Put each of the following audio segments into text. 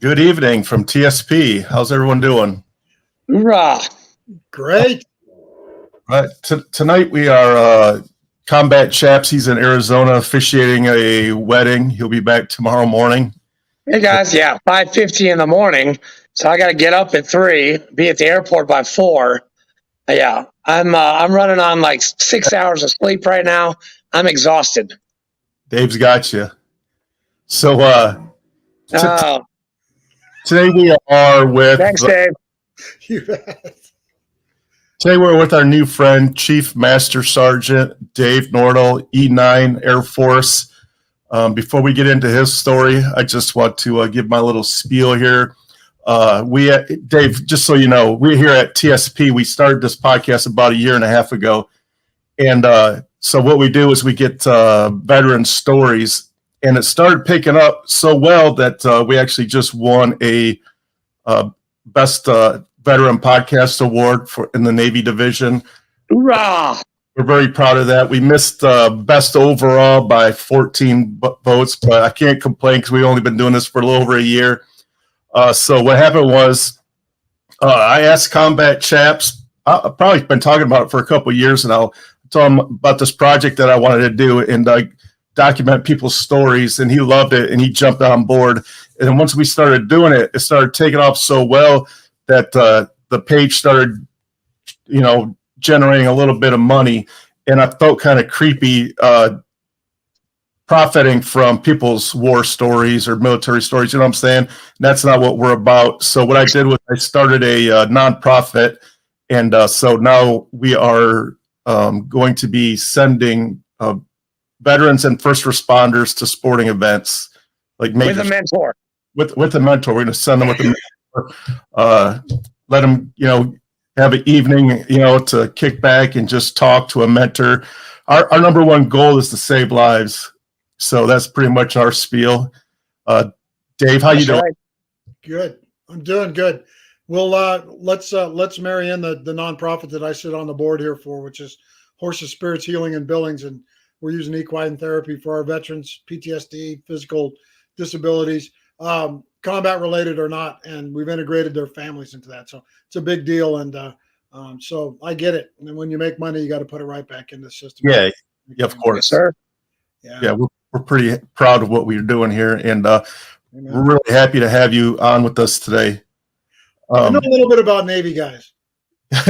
Good evening from TSP. How's everyone doing? Hoorah. Great. Right. Tonight we are Combat Chaps. He's in Arizona officiating a wedding. He'll be back tomorrow morning. Hey guys, 5:50 in the morning. So I got to get up at 3, be at the airport by 4. I'm running on like 6 hours of sleep right now. I'm exhausted. Dave's got you. So Oh, today we are with. thanks, Dave. Today we're with our new friend, Chief Master Sergeant Dave Nordel, E9 Air Force. Before we get into his story, I just want to give my little spiel here. Dave, just so you know, we're here at TSP. We started this podcast about 1.5 years ago. And so what we do is we get veteran stories. And it started picking up so well that we actually just won a Best Veteran Podcast Award in the Navy Division. Hoorah! We're very proud of that. We missed best overall by 14 votes, but I can't complain because we've only been doing this for a little over 1 year. So what happened was I asked Combat Chaps, I've probably been talking about it for a couple of years now, I told him about this project that I wanted to do and document people's stories, and he loved it, and he jumped on board. And then once we started doing it, it started taking off so well that the page started, generating a little bit of money, and I felt kind of creepy profiting from people's war stories or military stories. You know what I'm saying? That's not what we're about. So what I did was I started a nonprofit, and so now we are going to be sending veterans and first responders to sporting events, like with a mentor. With a mentor, we're going to send them with a mentor. Let them, have an evening, to kick back and just talk to a mentor. Our number one goal is to save lives. So that's pretty much our spiel. Dave, how you doing? Right. Good. I'm doing good. Well, let's marry in the nonprofit that I sit on the board here for, which is Horses, Spirits, Healing, and Billings. And we're using equine therapy for our veterans, PTSD, physical disabilities, combat related or not. And we've integrated their families into that. So it's a big deal. And so I get it. And then when you make money, you got to put it right back in the system. Yeah, of course. Yes, sir. Yeah, we're pretty proud of what we're doing here. And we're really happy to have you on with us today. I know a little bit about Navy guys. I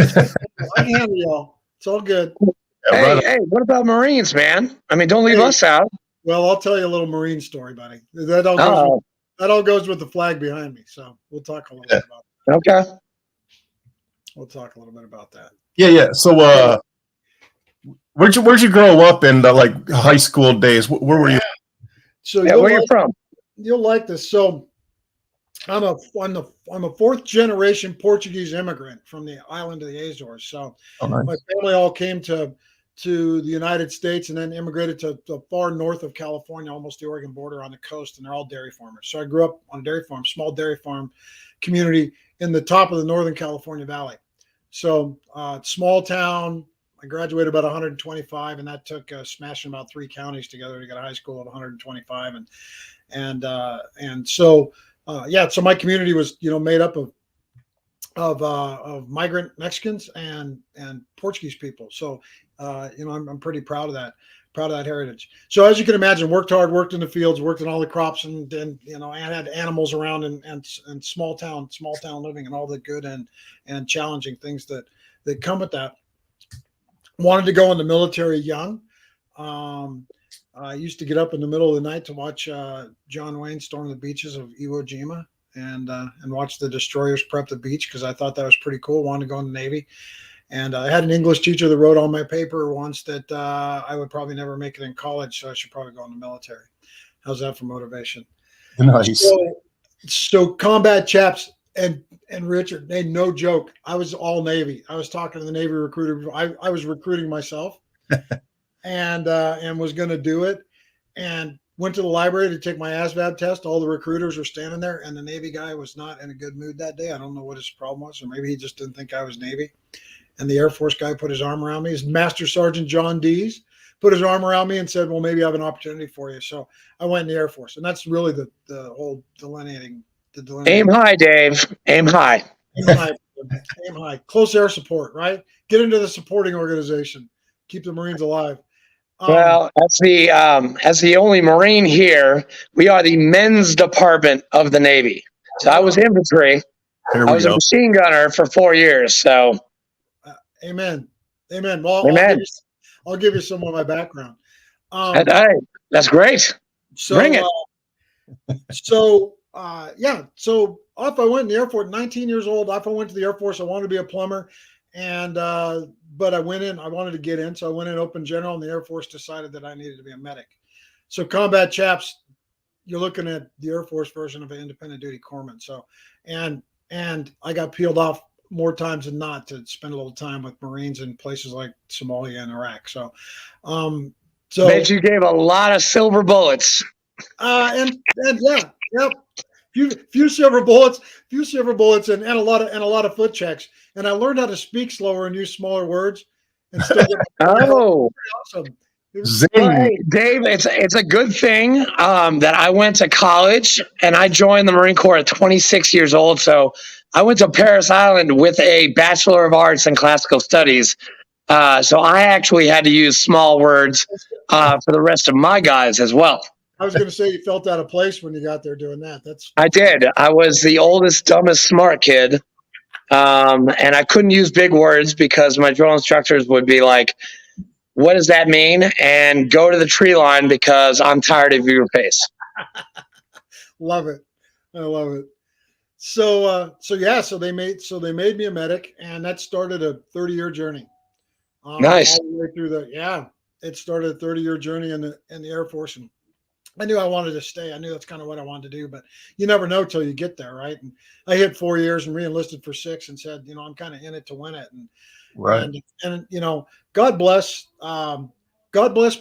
can handle y'all. It's all good. Hey, what about Marines, man? I mean, don't leave us out. Well, I'll tell you a little Marine story, buddy. That all goes with the flag behind me. So we'll talk a little bit about that. Okay. We'll talk a little bit about that. Yeah. So where'd you grow up in like high school days? Where were you? So where are you from? You'll like this. So I'm a fourth generation Portuguese immigrant from the island of the Azores. So nice. My family all came to the United States and then immigrated to the far north of California, almost the Oregon border on the coast, and they're all dairy farmers. So I grew up on a dairy farm, small dairy farm community in the top of the Northern California Valley. So small town. I graduated about 125, and that took smashing about 3 counties together to get a high school of 125, so my community was made up of migrant Mexicans and Portuguese people. So I'm pretty proud of that heritage. So as you can imagine, worked hard, worked in the fields, worked in all the crops, and had animals around and small town living and all the good and challenging things that come with that. Wanted to go in the military young. I used to get up in the middle of the night to watch John Wayne storm the beaches of Iwo Jima and watch the destroyers prep the beach because I thought that was pretty cool. Wanted to go in the Navy. And I had an English teacher that wrote on my paper once that I would probably never make it in college, so I should probably go in the military. How's that for motivation? Nice. So Combat Chaps and Richard, hey, no joke. I was all Navy. I was talking to the Navy recruiter. I was recruiting myself and was going to do it and went to the library to take my ASVAB test. All the recruiters were standing there and the Navy guy was not in a good mood that day. I don't know what his problem was, or maybe he just didn't think I was Navy. And the Air Force guy put his arm around me. His Master Sergeant John Dees put his arm around me and said, well, maybe I have an opportunity for you. So I went in the Air Force. And that's really the whole delineating the delineate. Aim high, Dave. Aim high. Aim high. Aim high. Close air support, right? Get into the supporting organization. Keep the Marines alive. Well, as the only Marine here, we are the men's department of the Navy. So I was infantry. Here I we was a go. machine gunner for 4 years. So, amen. Well, amen. I'll give you some of my background. That's great. So, Bring it. So off I went in the Air Force. 19 years old. Off I went to the Air Force. I wanted to be a plumber, and but I went in. I wanted to get in, so I went in open general, and the Air Force decided that I needed to be a medic. So combat chaps, you're looking at the Air Force version of an independent duty corpsman. So, and I got peeled off more times than not to spend a little time with Marines in places like Somalia and Iraq. So, Bet you gave a lot of silver bullets. And yeah, yep. Few silver bullets, and a lot of foot checks. And I learned how to speak slower and use smaller words. And still get awesome. Well, hey, Dave, it's a good thing that I went to college and I joined the Marine Corps at 26 years old. So I went to Paris Island with a Bachelor of Arts in Classical Studies. So I actually had to use small words for the rest of my guys as well. I was going to say you felt out of place when you got there doing that. I did. I was the oldest, dumbest, smart kid. And I couldn't use big words because my drill instructors would be like, what does that mean? And go to the tree line because I'm tired of your face. Love it. I love it. So they made me a medic, and that started a 30-year journey. Nice. All the way through it started a 30-year journey in the Air Force, and I knew I wanted to stay. I knew that's kind of what I wanted to do, but you never know till you get there, right? And I hit 4 years and re-enlisted for 6 and said, I'm kind of in it to win it. And right. And God bless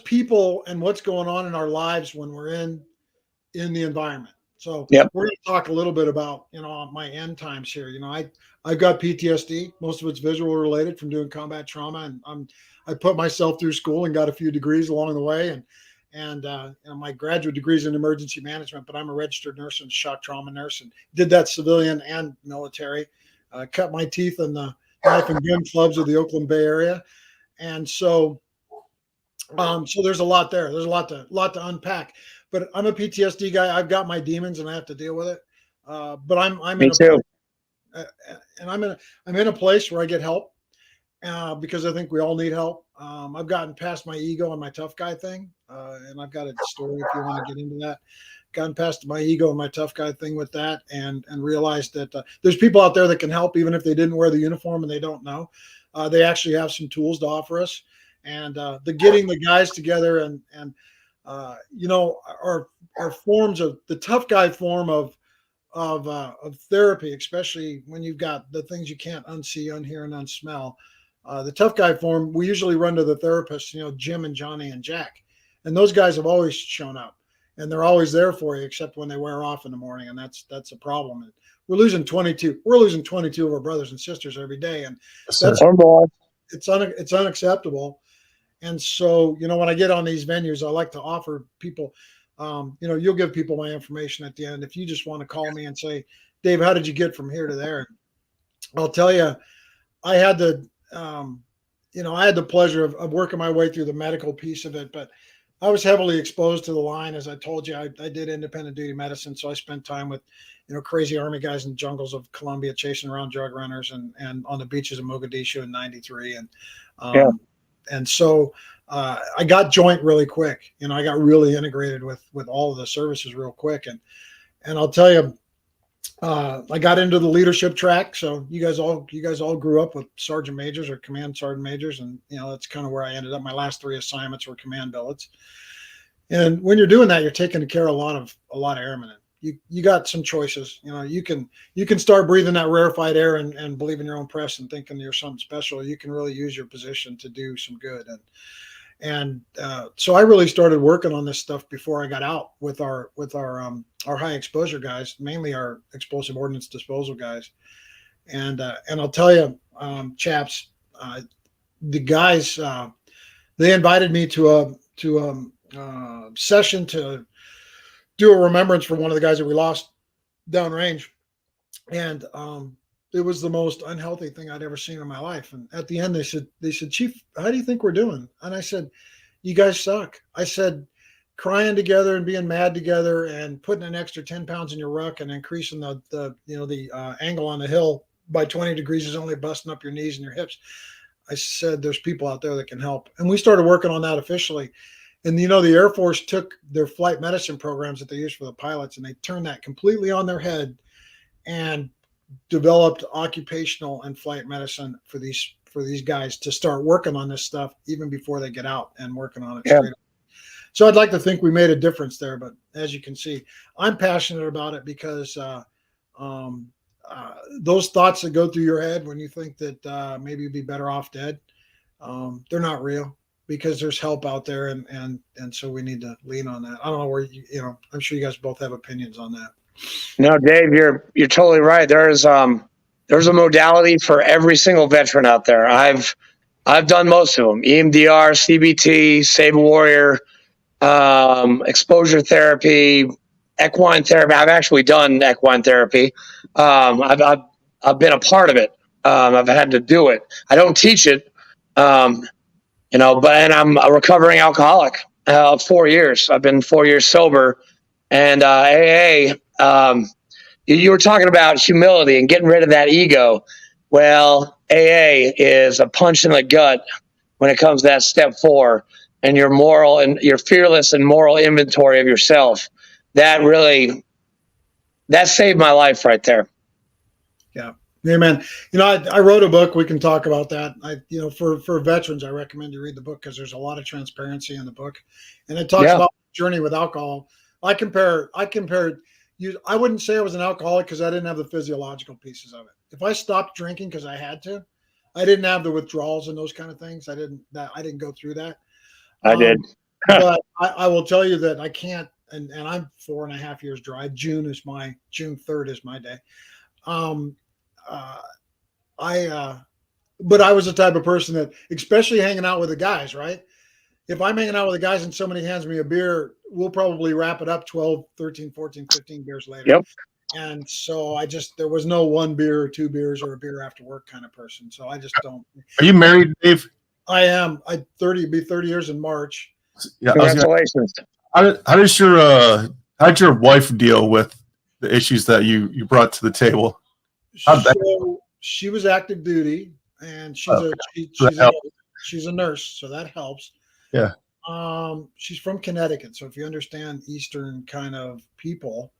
people and what's going on in our lives when we're in the environment. So we're going to talk a little bit about, my end times here. I've got PTSD. Most of it's visual related from doing combat trauma. And I put myself through school and got a few degrees along the way. And my graduate degree is in emergency management, but I'm a registered nurse and shock trauma nurse, and did that civilian and military. Cut my teeth in the knife and gun clubs of the Oakland Bay Area, and so there's a lot there. There's a lot to unpack. But I'm a PTSD guy. I've got my demons, and I have to deal with it. But I'm Me too. And I'm in a place where I get help because I think we all need help. I've gotten past my ego and my tough guy thing. And I've got a story if you want to get into that. Gotten past my ego and my tough guy thing with that, and realized that there's people out there that can help even if they didn't wear the uniform and they don't know. They actually have some tools to offer us, and the getting the guys together and our forms of the tough guy form of therapy, especially when you've got the things you can't unsee, unhear, and unsmell. The tough guy form, we usually run to the therapists, Jim and Johnny and Jack. And those guys have always shown up, and they're always there for you, except when they wear off in the morning, and that's a problem. And we're losing 22 of our brothers and sisters every day, and it's unacceptable. And so, when I get on these venues, I like to offer people, you'll give people my information at the end. If you just want to call me and say, Dave, how did you get from here to there? I'll tell you, I had the pleasure of working my way through the medical piece of it, but I was heavily exposed to the line. As I told you, I did independent duty medicine. So I spent time with, crazy army guys in the jungles of Colombia, chasing around drug runners and on the beaches of Mogadishu in '93. And so I got joint really quick. I got really integrated with all of the services real quick. And I'll tell you, I got into the leadership track. So you guys all grew up with sergeant majors or command sergeant majors. And, that's kind of where I ended up. My last 3 assignments were command billets. And when you're doing that, you're taking care of a lot of airmen. You got some choices. You can start breathing that rarefied air and believe in your own press and thinking you're something special. You can really use your position to do some good. And so I really started working on this stuff before I got out with our high exposure guys, mainly our explosive ordnance disposal guys. And I'll tell you, chaps, the guys, they invited me to a session to do a remembrance for one of the guys that we lost downrange, and it was the most unhealthy thing I'd ever seen in my life. And at the end, they said, Chief, how do you think we're doing? And I said, you guys suck. I said, crying together and being mad together and putting an extra 10 pounds in your ruck and increasing the angle on the hill by 20 degrees is only busting up your knees and your hips. I said, there's people out there that can help. And we started working on that officially. And, the Air Force took their flight medicine programs that they use for the pilots, and they turned that completely on their head and developed occupational and flight medicine for these guys to start working on this stuff even before they get out and working on it straight up. So I'd like to think we made a difference there. But as you can see, I'm passionate about it because those thoughts that go through your head when you think that maybe you'd be better off dead, they're not real, because there's help out there, and so we need to lean on that. I don't know where I'm sure you guys both have opinions on that. No, Dave, you're totally right. There's a modality for every single veteran out there. I've done most of them: EMDR, CBT, Save a Warrior, exposure therapy, equine therapy. I've actually done equine therapy. I've been a part of it. I've had to do it. I don't teach it. And I'm a recovering alcoholic. 4 years. I've been 4 years sober, and AA. You were talking about humility and getting rid of that ego. Well, AA is a punch in the gut when it comes to that step 4 and your moral and your fearless and moral inventory of yourself. That saved my life right there. Yeah. Amen. I wrote a book. We can talk about that. For veterans, I recommend you read the book because there's a lot of transparency in the book, and it talks about the journey with alcohol. I compared you. I wouldn't say I was an alcoholic because I didn't have the physiological pieces of it. If I stopped drinking because I had to, I didn't have the withdrawals and those kind of things. I didn't go through that. I did. But I will tell you that I can't, and I'm 4.5 years dry. June 3rd is my day. But I was the type of person that, especially hanging out with the guys, right? If I'm hanging out with the guys and somebody hands me a beer, we'll probably wrap it up 12, 13, 14, 15 beers later. Yep. And so there was no 1 beer or 2 beers or a beer after work kind of person. So I just don't. Are you married, Dave? I am. Be 30 years in March. Yeah. Congratulations. How'd your wife deal with the issues that you brought to the table? So she was active duty, and she's a nurse, so that helps. Yeah. She's from Connecticut, so if you understand Eastern kind of people,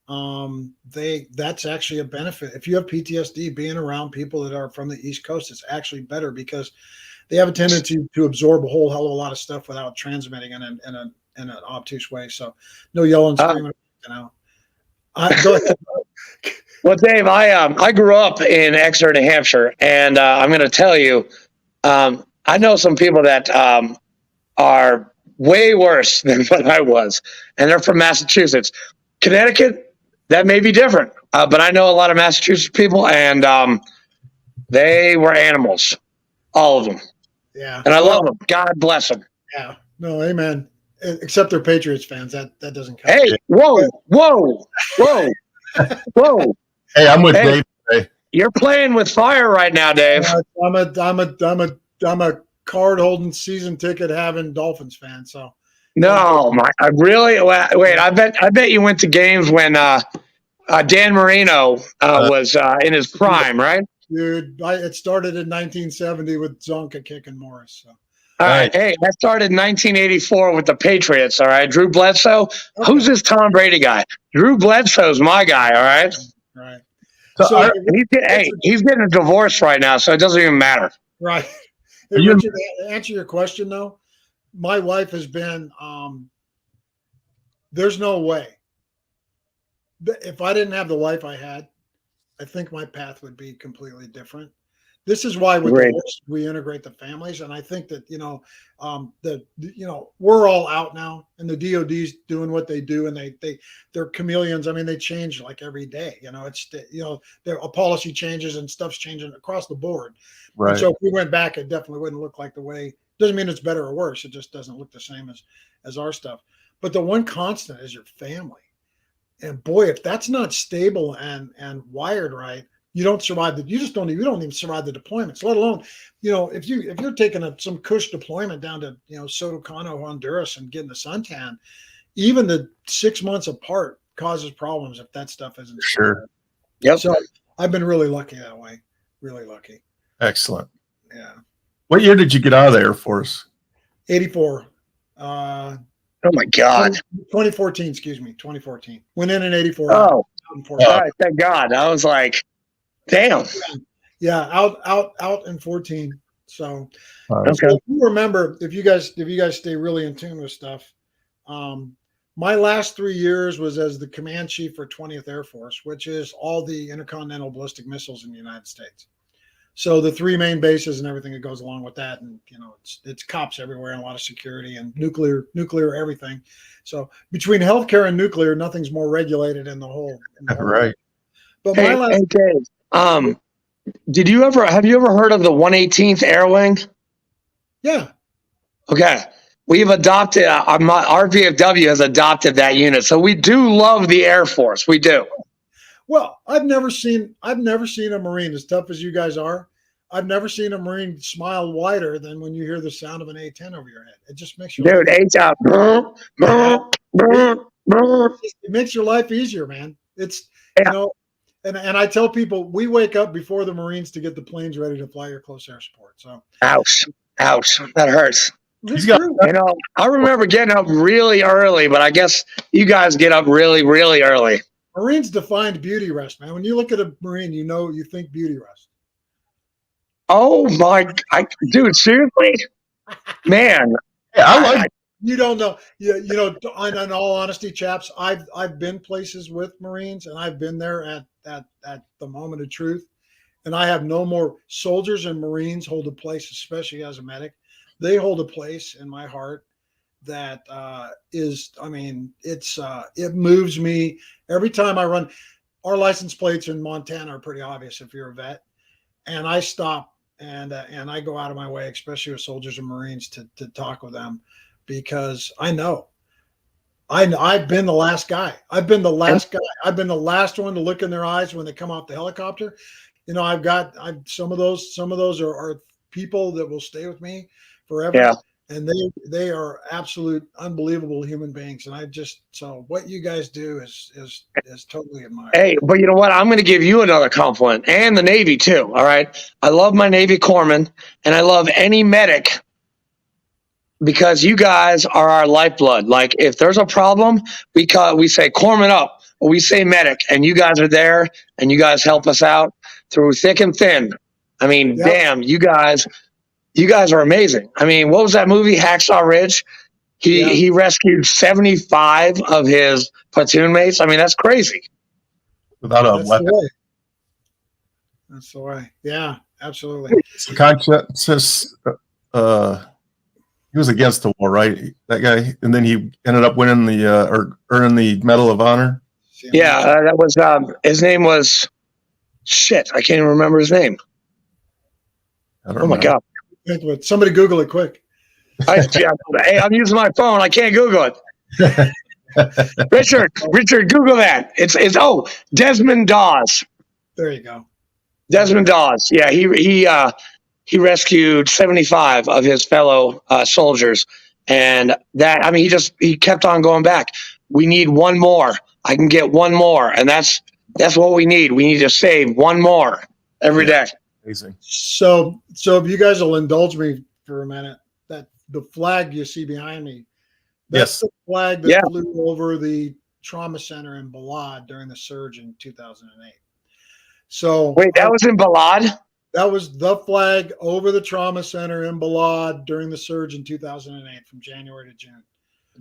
that's actually a benefit. If you have PTSD, being around people that are from the East Coast is actually better because they have a tendency to absorb a whole hell of a lot of stuff without transmitting in an obtuse way. So no yelling, screaming, Go ahead. Well, Dave, I grew up in Exeter, New Hampshire, and I'm going to tell you, I know some people that are way worse than what I was, and they're from Massachusetts. Connecticut, that may be different, but I know a lot of Massachusetts people, and they were animals, all of them. Yeah, and I love them. God bless them. Yeah, no, amen. Except they're Patriots fans. That doesn't count. Hey, whoa. Hey, I'm with Dave today. You're playing with fire right now, Dave. I'm a card holding, season ticket having Dolphins fan. So I really wait. I bet you went to games when Dan Marino was in his prime, right? Dude, it started in 1970 with Zonka kicking Morris. So. All right. Hey, that started in 1984 with the Patriots. All right. Drew Bledsoe. Okay. Who's this Tom Brady guy? Drew Bledsoe's my guy. All right. Right. So he's getting a divorce right now, so it doesn't even matter. Right. Hey, Richard, to answer your question though, my wife has been. There's no way. If I didn't have the wife I had, I think my path would be completely different. This is why we integrate the families, and I think that we're all out now, and the DoD's doing what they do, and they're chameleons. I mean, they change like every day. There are policy changes and stuff's changing across the board. Right. And so if we went back, it definitely wouldn't look like the way. Doesn't mean it's better or worse. It just doesn't look the same as our stuff. But the one constant is your family. And boy, if that's not stable and wired right, you don't survive you don't even survive the deployments, let alone, if you're taking some cush deployment down to, Soto Cano, Honduras and getting the suntan, even the 6 months apart causes problems if that stuff isn't Sure. Yep. So I've been really lucky that way. Really lucky. Excellent. Yeah. What year did you get out of the Air Force? 84. Oh my God. 2014, excuse me. 2014. Went in 84. Oh, thank God. I was like, damn. Yeah, out in 14. So, Okay. so if you remember, if you guys stay really in tune with stuff, my last 3 years was as the command chief for 20th Air Force, which is all the intercontinental ballistic missiles in the United States. So the 3 main bases and everything that goes along with that, and it's cops everywhere and a lot of security and nuclear everything. So between healthcare and nuclear, nothing's more regulated in the whole. Right. But Hey, Dave, have you ever heard of the 118th Air Wing? Yeah. Okay. We've adopted, our VFW has adopted that unit. So we do love the Air Force. We do. Well, I've never seen a Marine, as tough as you guys are. I've never seen a Marine smile wider than when you hear the sound of an A-10 over your head. It just makes your Dude, it makes your life easier, man. It's and I tell people we wake up before the Marines to get the planes ready to fly your close air support. So ouch, that hurts. It's true. I remember getting up really early, but I guess you guys get up really, really early. Marines defined beauty rest, man. When you look at a Marine, you think beauty rest. Oh my, dude, seriously, man. Yeah, you don't know. In all honesty, chaps, I've been places with Marines, and I've been there at the moment of truth, and I have no more. Soldiers and Marines hold a place, especially as a medic. They hold a place in my heart that it moves me every time I run. Our license plates in Montana are pretty obvious if you're a vet, and I stop and I go out of my way, especially with soldiers and Marines, to talk with them, because I know I've been the last guy. I've been the last guy. I've been the last one to look in their eyes when they come off the helicopter. I've some of those are people that will stay with me forever. Yeah. And they are absolute unbelievable human beings. And so what you guys do is totally admirable. Hey, but you know what? I'm going to give you another compliment, and the Navy too. All right. I love my Navy corpsmen, and I love any medic, because you guys are our lifeblood. Like, if there's a problem, we say corpsman up, or we say medic, and you guys are there, and you guys help us out through thick and thin. I mean, damn, you guys are amazing. I mean, what was that movie, Hacksaw Ridge? He rescued 75 of his platoon mates. I mean, that's crazy. Without a weapon. That's the way. Yeah, absolutely. Conscientious, he was against the war, right? That guy, and then he ended up winning or earning the Medal of Honor. Yeah, that was his name was shit. I can't even remember his name. Oh my God! Somebody Google it quick. Hey, I'm using my phone. I can't Google it. Richard, Google that. It's Desmond Dawes. There you go. Desmond Dawes. Yeah, he rescued 75 of his fellow soldiers, and he kept on going back. We need one more. I can get one more, and that's what we need. We need to save one more every day. Amazing. So if you guys will indulge me for a minute, that the flag you see behind me, that's the flag that flew over the trauma center in Balad during the surge in 2008. So wait, that was in Balad? That was the flag over the trauma center in Balad during the surge in 2008 from January to June.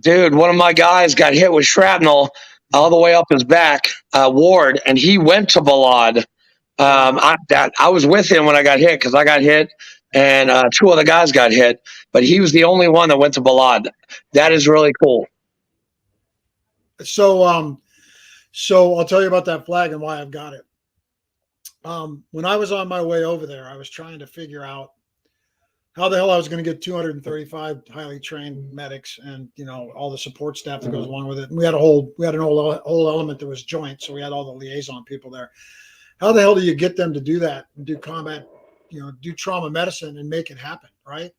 Dude, one of my guys got hit with shrapnel all the way up his back, Ward, and he went to Balad. I was with him when I got hit, because I got hit and 2 other guys got hit, but he was the only one that went to Balad. That is really cool. So I'll tell you about that flag and why I've got it. When I was on my way over there, I was trying to figure out how the hell I was going to get 235 highly trained medics and, you know, all the support staff that goes along with it. And we had an whole element that was joint. So we had all the liaison people there. How the hell do you get them to do that and do combat, you know, do trauma medicine and make it happen, right?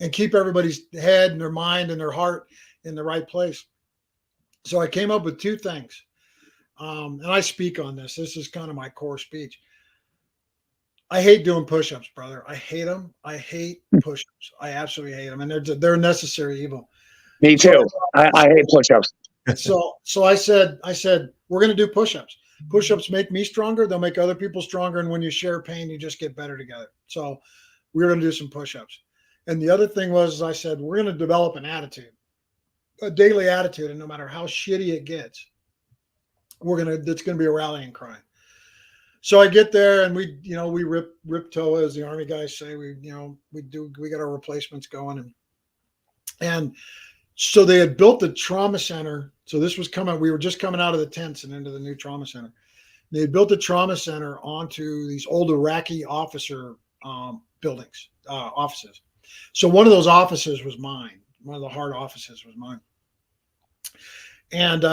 And keep everybody's head and their mind and their heart in the right place. So I came up with two things. And I speak on this. This is kind of my core speech. I hate doing push-ups, brother. I hate them. I hate push-ups. I absolutely hate them. And they're a necessary evil. Me too. I hate push-ups. So I said, we're going to do push-ups. Push-ups make me stronger. They'll make other people stronger. And when you share pain, you just get better together. So we're going to do some push-ups. And the other thing was, I said, we're going to develop an attitude, a daily attitude. And no matter how shitty it gets, it's going to be a rallying cry. So I get there and we rip TOA, as the Army guys say. We got our replacements going. And so they had built the trauma center. So this was we were just coming out of the tents and into the new trauma center. They had built the trauma center onto these old Iraqi officer buildings, offices. So one of those offices was mine. One of the hard offices was mine. And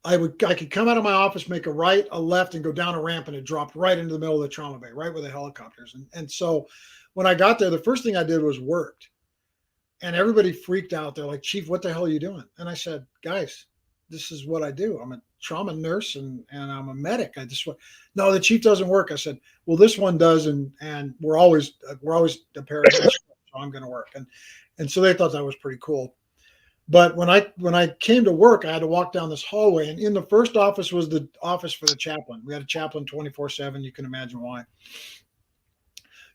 I could come out of my office, make a right, a left, and go down a ramp, and it dropped right into the middle of the trauma bay, right where the helicopters. And so when I got there, the first thing I did was worked. And everybody freaked out. They're like, Chief, what the hell are you doing? And I said, guys, this is what I do. I'm a trauma nurse and I'm a medic. No, the chief doesn't work. I said, well, this one does. And we're always a pair of so I'm going to work. And so they thought that was pretty cool. But when I came to work, I had to walk down this hallway, and in the first office was the office for the chaplain. We had a chaplain 24/7. You can imagine why.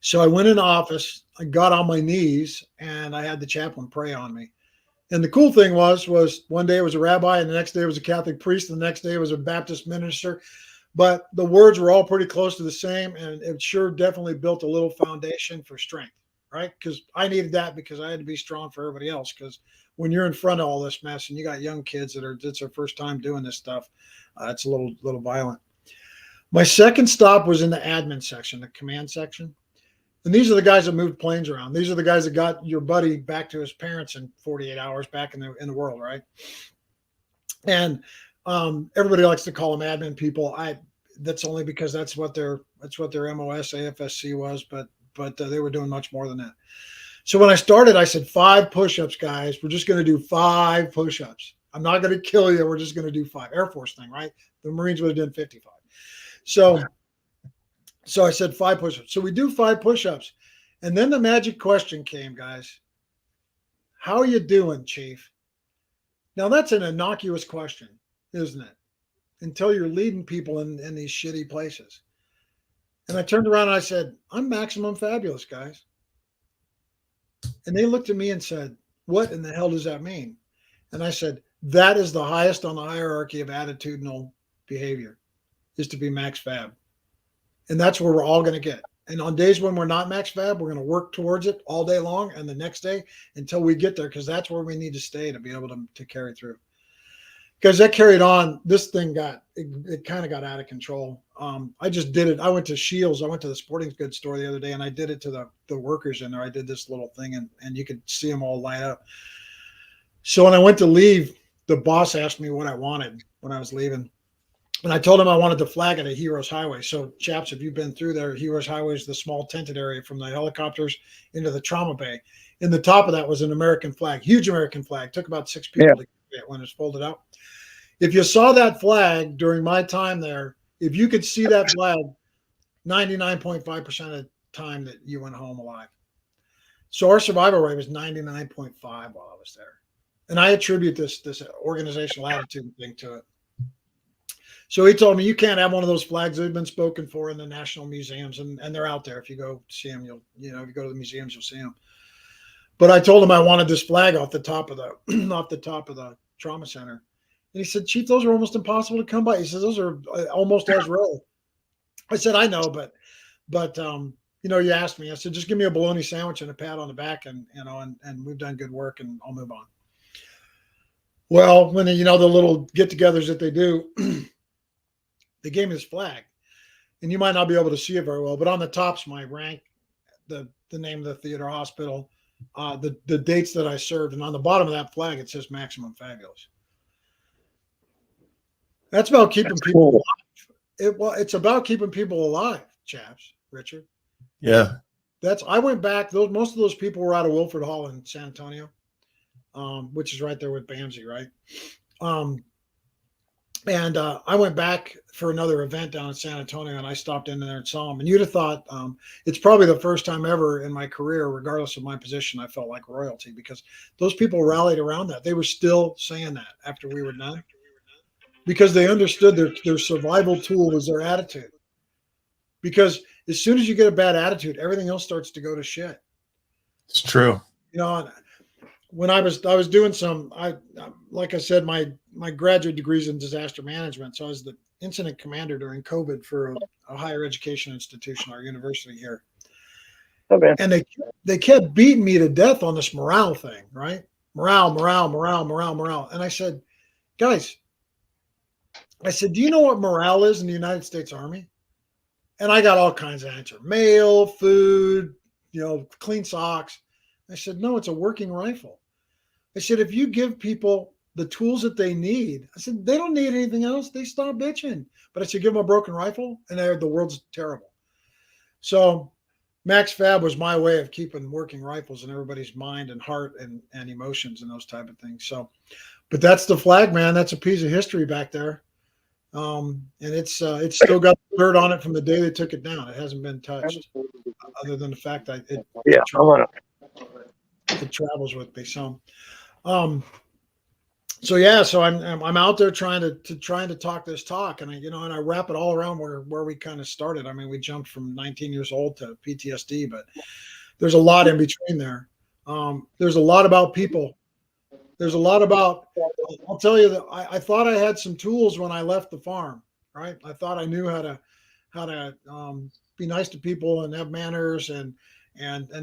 So I went in the office, I got on my knees, and I had the chaplain pray on me. And the cool thing was one day it was a rabbi, and the next day it was a Catholic priest, and the next day it was a Baptist minister. But the words were all pretty close to the same, and it sure definitely built a little foundation for strength, right? Because I needed that because I had to be strong for everybody else. Because when you're in front of all this mess and you got young kids it's their first time doing this stuff, it's a little violent. My second stop was in the admin section, the command section. And these are the guys that moved planes around. These are the guys that got your buddy back to his parents in 48 hours back in the world, right? And everybody likes to call them admin people. That's only because that's what their MOS AFSC was, but they were doing much more than that. So when I started, I said 5 push-ups, guys. We're just going to do 5 push-ups. I'm not going to kill you. We're just going to do 5. Air Force thing, right? The Marines would have done 55. So I said 5 push-ups. So we do 5 push-ups. And then the magic question came, guys. How are you doing, Chief? Now, that's an innocuous question, isn't it? Until you're leading people in these shitty places. And I turned around and I said, I'm maximum fabulous, guys. And they looked at me and said, what in the hell does that mean? And I said, that is the highest on the hierarchy of attitudinal behavior, is to be max fab. And that's where we're all going to get. And on days when we're not max fab, we're going to work towards it all day long and the next day until we get there, because that's where we need to stay to be able to carry through. Because that carried on. This thing it kind of got out of control. I just did it. I went to Shields. I went to the sporting goods store the other day, and I did it to the workers in there. I did this little thing, and you could see them all light up. So when I went to leave, the boss asked me what I wanted when I was leaving. And I told him I wanted the flag at a Heroes Highway. So, chaps, if you've been through there, Heroes Highway is the small tented area from the helicopters into the trauma bay. In the top of that was an American flag, huge American flag. Took about 6 people to get it when it was folded out. If you saw that flag during my time there, if you could see that flag, 99.5% of the time that you went home alive. So our survival rate was 99.5 while I was there. And I attribute this organizational attitude thing to it. So he told me, you can't have one of those flags. They've been spoken for in the national museums, and they're out there. If you go see them, if you go to the museums, you'll see them. But I told him I wanted this flag off the top of the trauma center. And he said, Chief, those are almost impossible to come by. He says, those are almost as rare. I said, I know, but you asked me. I said, just give me a bologna sandwich and a pat on the back, and we've done good work, and I'll move on. Well, when the little get-togethers that they do, they gave me this flag, and you might not be able to see it very well, but on the top's my rank, the name of the theater, hospital, the dates that I served, and on the bottom of that flag it says Maximum Fabulous. That's about keeping people alive. It's about keeping people alive, chaps, Richard. Yeah. I went back. Most of those people were out of Wilford Hall in San Antonio, which is right there with Bamsey, right? And I went back for another event down in San Antonio, and I stopped in there and saw them. And you'd have thought it's probably the first time ever in my career, regardless of my position, I felt like royalty, because those people rallied around that. They were still saying that after we were done, because they understood their survival tool was their attitude. Because as soon as you get a bad attitude, everything else starts to go to shit. It's true. You know, when I was doing like I said, my graduate degree's in disaster management. So I was the incident commander during COVID for a higher education institution, our university here. Okay. And they kept beating me to death on this morale thing, right? Morale. And I said, guys, do you know what morale is in the United States Army? And I got all kinds of answers: mail, food, clean socks. I said, no, it's a working rifle. I said, if you give people the tools that they need, I said, they don't need anything else. They stop bitching. But I said, give them a broken rifle, and the world's terrible. So Max Fab was my way of keeping working rifles in everybody's mind and heart and emotions and those type of things. So, but that's the flag, man. That's a piece of history back there. And it's still got dirt on it from the day they took it down. It hasn't been touched, other than the fact that it travels with me. So, so I'm out there trying to talk this talk, and I wrap it all around where we kind of started. I mean, we jumped from 19 years old to PTSD, but there's a lot in between there. There's a lot about people. There's a lot about, I'll tell you that I thought I had some tools when I left the farm, right? I thought I knew how to be nice to people and have manners and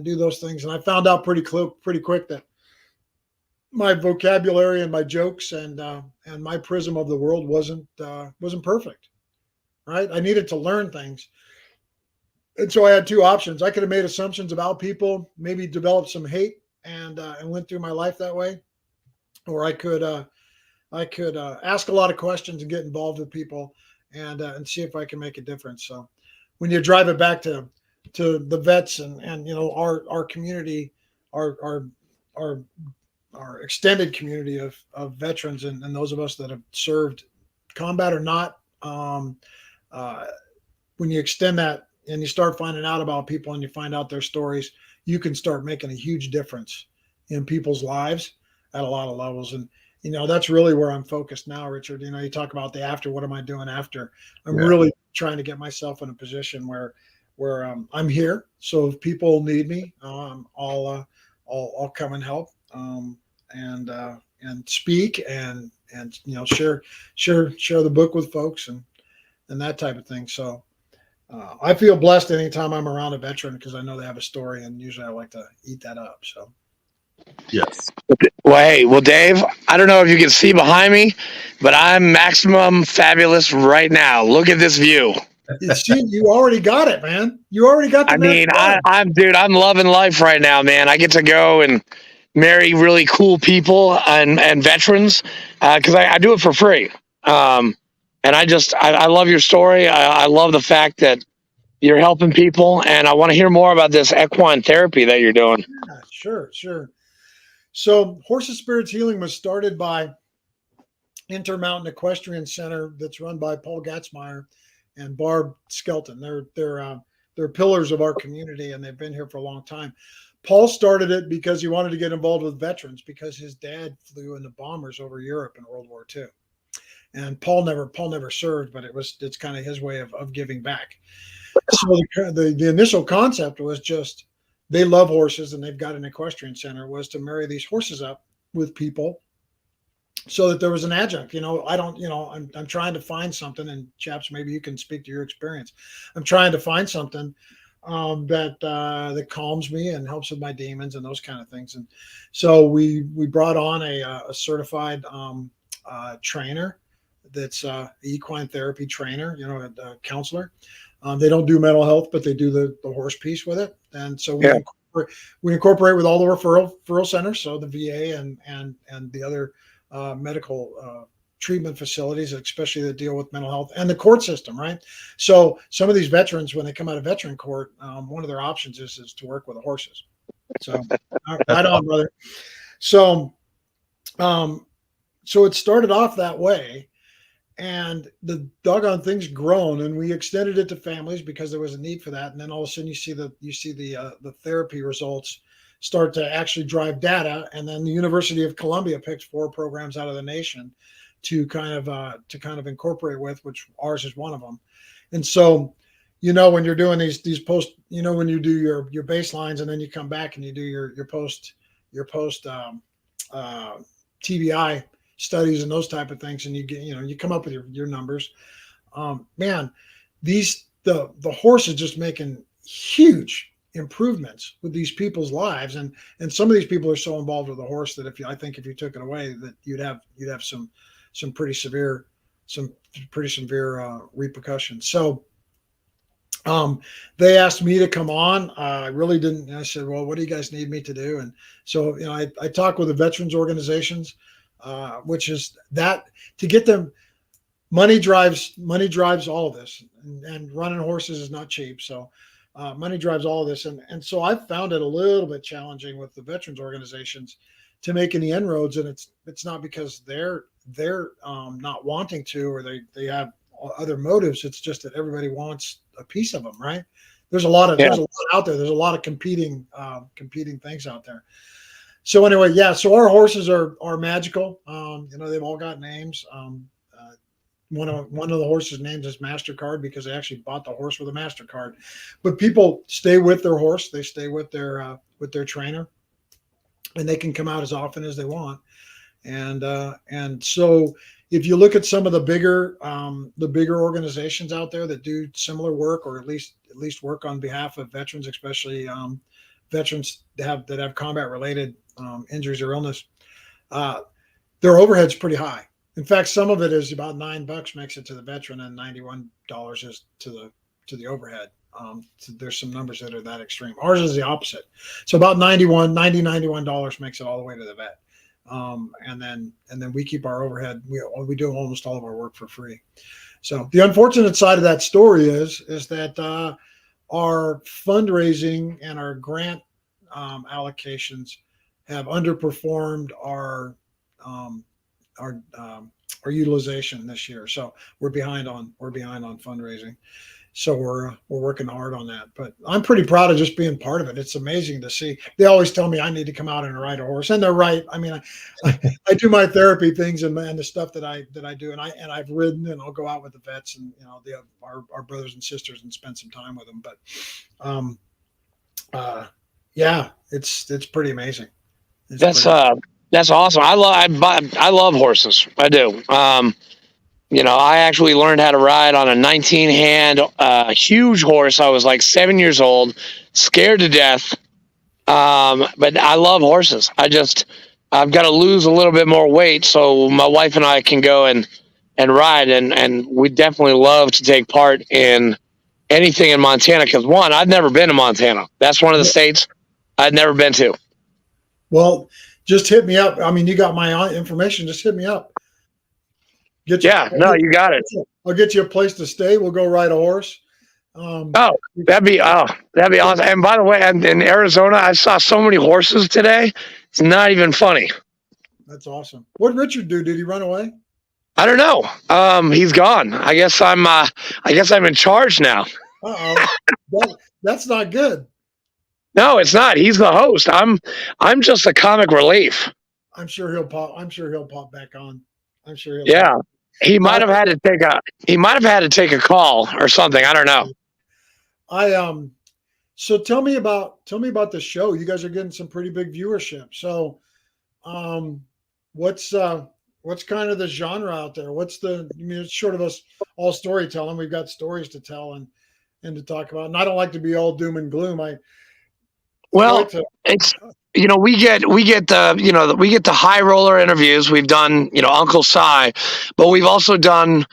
do those things. And I found out pretty quick that my vocabulary and my jokes and my prism of the world wasn't perfect, right? I needed to learn things. And so I had two options. I could have made assumptions about people, maybe developed some hate and went through my life that way. Or I could ask a lot of questions and get involved with people and see if I can make a difference. So when you drive it back to the vets and our community, our extended community of veterans and those of us that have served combat or not, when you extend that and you start finding out about people and you find out their stories, you can start making a huge difference in people's lives at a lot of levels. And, that's really where I'm focused now, Richard. You talk about the after, what am I doing after? I'm really trying to get myself in a position where I'm here. So if people need me, I'll come and help and speak and share the book with folks and that type of thing. So I feel blessed anytime I'm around a veteran because I know they have a story, and usually I like to eat that up. So. Yes. Well, Dave, I don't know if you can see behind me, but I'm Maximum Fabulous right now. Look at this view. You already got it, man. You already got the I'm loving life right now, man. I get to go and marry really cool people and veterans because I do it for free. And I love your story. I love the fact that you're helping people, and I want to hear more about this equine therapy that you're doing. Yeah, sure. So Horses Spirits Healing was started by Intermountain Equestrian Center that's run by Paul Gatzmeyer and Barb Skelton. They're pillars of our community, and they've been here for a long time. Paul started it because he wanted to get involved with veterans because his dad flew in the bombers over Europe in World War II. And Paul never served, but it's kind of his way of giving back. So the initial concept was just, they love horses and they've got an equestrian center, was to marry these horses up with people so that there was an adjunct. I'm trying to find something, and chaps, maybe you can speak to your experience. I'm trying to find something that calms me and helps with my demons and those kind of things. And so we brought on a certified trainer that's equine therapy trainer, a counselor. They don't do mental health, but they do the horse piece with it. And so we incorporate with all the referral centers, so the VA and the other medical treatment facilities, especially that deal with mental health, and the court system, right? So some of these veterans, when they come out of veteran court, one of their options is to work with the horses. So right on, brother. So so it started off that way, and the doggone thing's grown, and we extended it to families because there was a need for that. And then all of a sudden you see the therapy results start to actually drive data. And then the University of Columbia picked 4 programs out of the nation to kind of incorporate with, which ours is one of them. And so, when you're doing these post, when you do your baselines, and then you come back and you do your post TBI studies and those type of things, and you get, you come up with your numbers. Man, the horse is just making huge improvements with these people's lives, and some of these people are so involved with the horse that if you took it away, that you'd have some pretty severe repercussions. So they asked me to come on. I really didn't. I said, well, what do you guys need me to do? And so, I talk with the veterans organizations, which is that to get them, money drives all of this, and running horses is not cheap. So money drives all of this. And so I've found it a little bit challenging with the veterans organizations to make any inroads. And it's not because they're not wanting to, or they have other motives. It's just that everybody wants a piece of them, right? There's a lot out there. There's a lot of competing things out there. So anyway, so our horses are magical. They've all got names. One of the horses' names is MasterCard because they actually bought the horse with a MasterCard. But people stay with their horse. They stay with their trainer, and they can come out as often as they want. And so if you look at some of the bigger organizations out there that do similar work, or at least work on behalf of veterans, especially veterans that have combat related injuries or illness, their overhead's pretty high. In fact, some of it is about $9 makes it to the veteran, and $91 is to the overhead. So there's some numbers that are that extreme. Ours is the opposite. So about $91 makes it all the way to the vet. And then we keep our overhead. We do almost all of our work for free. So the unfortunate side of that story is that our fundraising and our grant allocations have underperformed our utilization this year. So we're behind on fundraising. So we're working hard on that. But I'm pretty proud of just being part of it. It's amazing to see. They always tell me I need to come out and ride a horse, and they're right. I mean, I do my therapy things and the stuff that I do, and I've ridden, and I'll go out with the vets and our brothers and sisters and spend some time with them. But it's pretty amazing. That's awesome. I love horses. I do. I actually learned how to ride on a 19-hand huge horse. I was like 7 years old, scared to death. But I love horses. I've got to lose a little bit more weight so my wife and I can go and ride. And we definitely love to take part in anything in Montana. Because one, I've never been to Montana. That's one of the states I've never been to. Well, just hit me up. I mean, you got my information. Just hit me up. You got it. I'll get you a place to stay. We'll go ride a horse. That'd be awesome. And by the way, in Arizona, I saw so many horses today. It's not even funny. That's awesome. What did Richard do? Did he run away? I don't know. He's gone. I guess I'm in charge now. That's not good. No, it's not. He's the host. I'm just a comic relief. I'm sure he'll pop back on. I'm sure he'll. Yeah. He might have had to take a call or something. I don't know. So tell me about the show. You guys are getting some pretty big viewership. So what's kind of the genre out there? It's short of us all storytelling. We've got stories to tell and to talk about. And I don't like to be all doom and gloom. It's we get the high roller interviews. We've done Uncle Si, but we've also done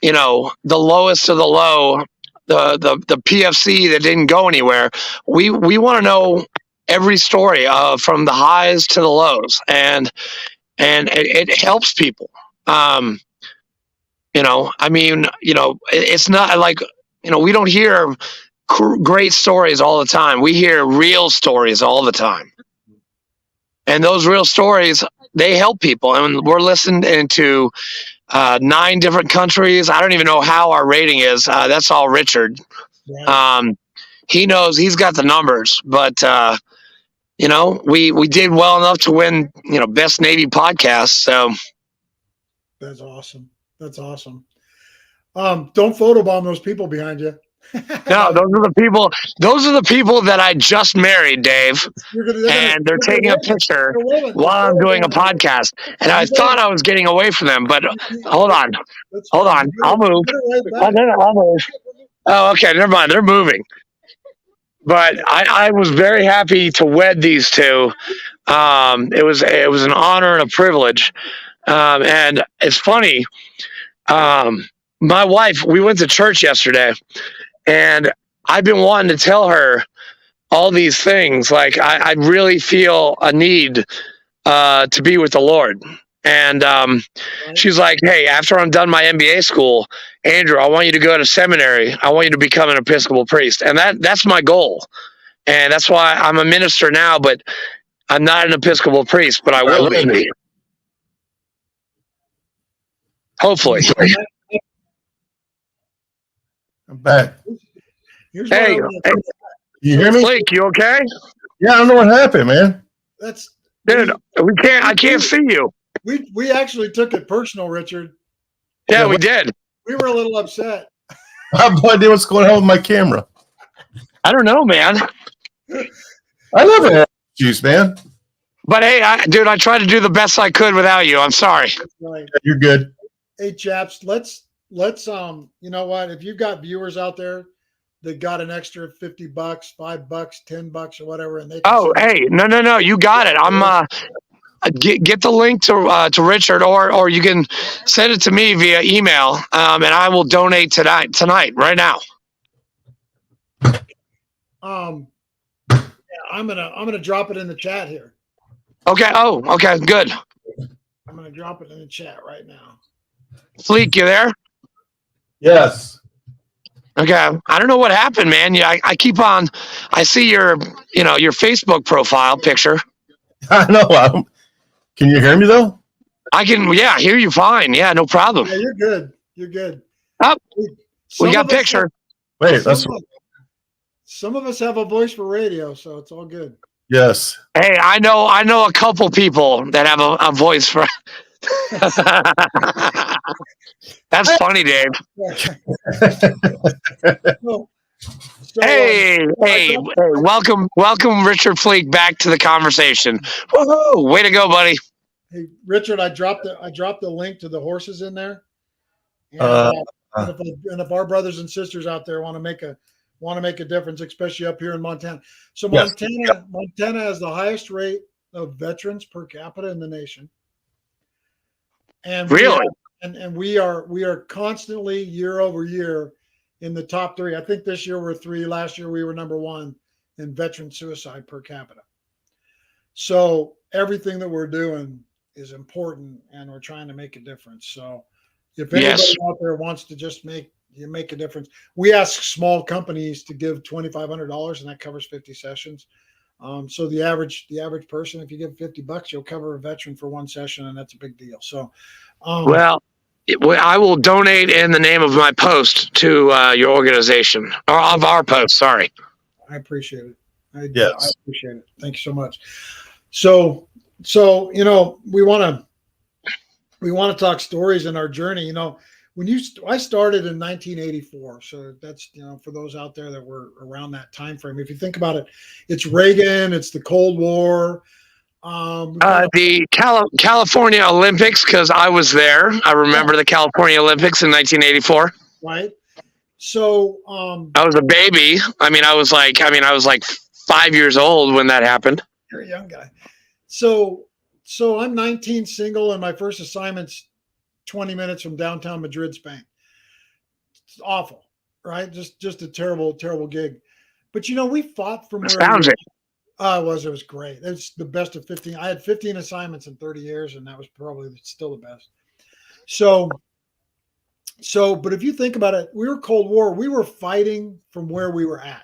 the lowest of the low, the PFC that didn't go anywhere. We want to know every story, from the highs to the lows, and it helps people. I mean, it's not like, we don't hear great stories all the time. We hear real stories all the time. And those real stories, they help people. And we're listening to 9 different countries. I don't even know how our rating is. That's all Richard. Yeah. He knows, he's got the numbers, but we did well enough to win, best Navy podcast. So That's awesome. That's awesome. Don't photobomb those people behind you. no, those are the people that I just married, Dave. And they're taking a picture while I'm doing a podcast. And I thought I was getting away from them, but hold on. I'll move. I'll move. Oh, okay. Never mind. They're moving. But I was very happy to wed these two. It was an honor and a privilege. And it's funny. My wife, we went to church yesterday, and I've been wanting to tell her all these things. Like, I really feel a need to be with the Lord. And she's like, hey, after I'm done my MBA school, Andrew, I want you to go to seminary. I want you to become an Episcopal priest. And that's my goal. And that's why I'm a minister now, but I'm not an Episcopal priest, but I will be. Hopefully. I'm back. Hey, you hear me? Blake, you okay? Yeah, I don't know what happened, man. Dude, I can't see you. We actually took it personal, Richard. Yeah, we did. We were a little upset. I have no idea what's going on with my camera. I don't know, man. I never had issues, man. But hey, I tried to do the best I could without you. I'm sorry. Right. Yeah, you're good. Hey, chaps, let's you know what? If you've got viewers out there that got an extra $50, $5, $10 or whatever, and they hey, no, you got it. I'm get the link to Richard, or you can send it to me via email, and I will donate tonight, right now. Yeah, I'm gonna drop it in the chat here. Okay. Oh, okay, good. I'm gonna drop it in the chat right now. Fleek, you there? Yes. Okay. I don't know what happened, man. Yeah, I keep on. I see your Facebook profile picture. I know. Can you hear me though? I can. Yeah, hear you fine. Yeah, no problem. Yeah, you're good. You're good. Oh, we got picture. Wait, that's some of us have a voice for radio, so it's all good. yes. Hey, I know a couple people that have a voice for. That's funny, Dave. Hey, welcome, Richard Fleek, back to the conversation. Whoa, way to go, buddy. Hey, Richard, I dropped the link to the horses in there. And, if our brothers and sisters out there want to make a difference, especially up here in Montana. So Montana has the highest rate of veterans per capita in the nation. And really, we are constantly year over year in the top 3. I think this year we're 3. Last year we were number 1 in veteran suicide per capita. So everything that we're doing is important, and we're trying to make a difference. So if anybody out there wants to just make a difference, we ask small companies to give $2,500, and that covers 50 sessions. So the average person, if you give $50, you'll cover a veteran for 1 session, and that's a big deal. So, I will donate in the name of my post to your organization, or of our post. Sorry. I appreciate it. I appreciate it. Thank you so much. So we want to talk stories in our journey. I started in 1984, so that's for those out there that were around that time frame. If you think about it, it's Reagan, it's the Cold War. The California Olympics, because I was there. I remember the California Olympics in 1984. Right. So I was a baby. I was like 5 years old when that happened. You're a young guy. So I'm 19, single, and my first assignment's 20 minutes from downtown Madrid, Spain. It's awful, right? Just a terrible, terrible gig. But we fought from where It was great. It's the best of 15. I had 15 assignments in 30 years, and that was probably still the best. But if you think about it, we were Cold War. We were fighting from where we were at.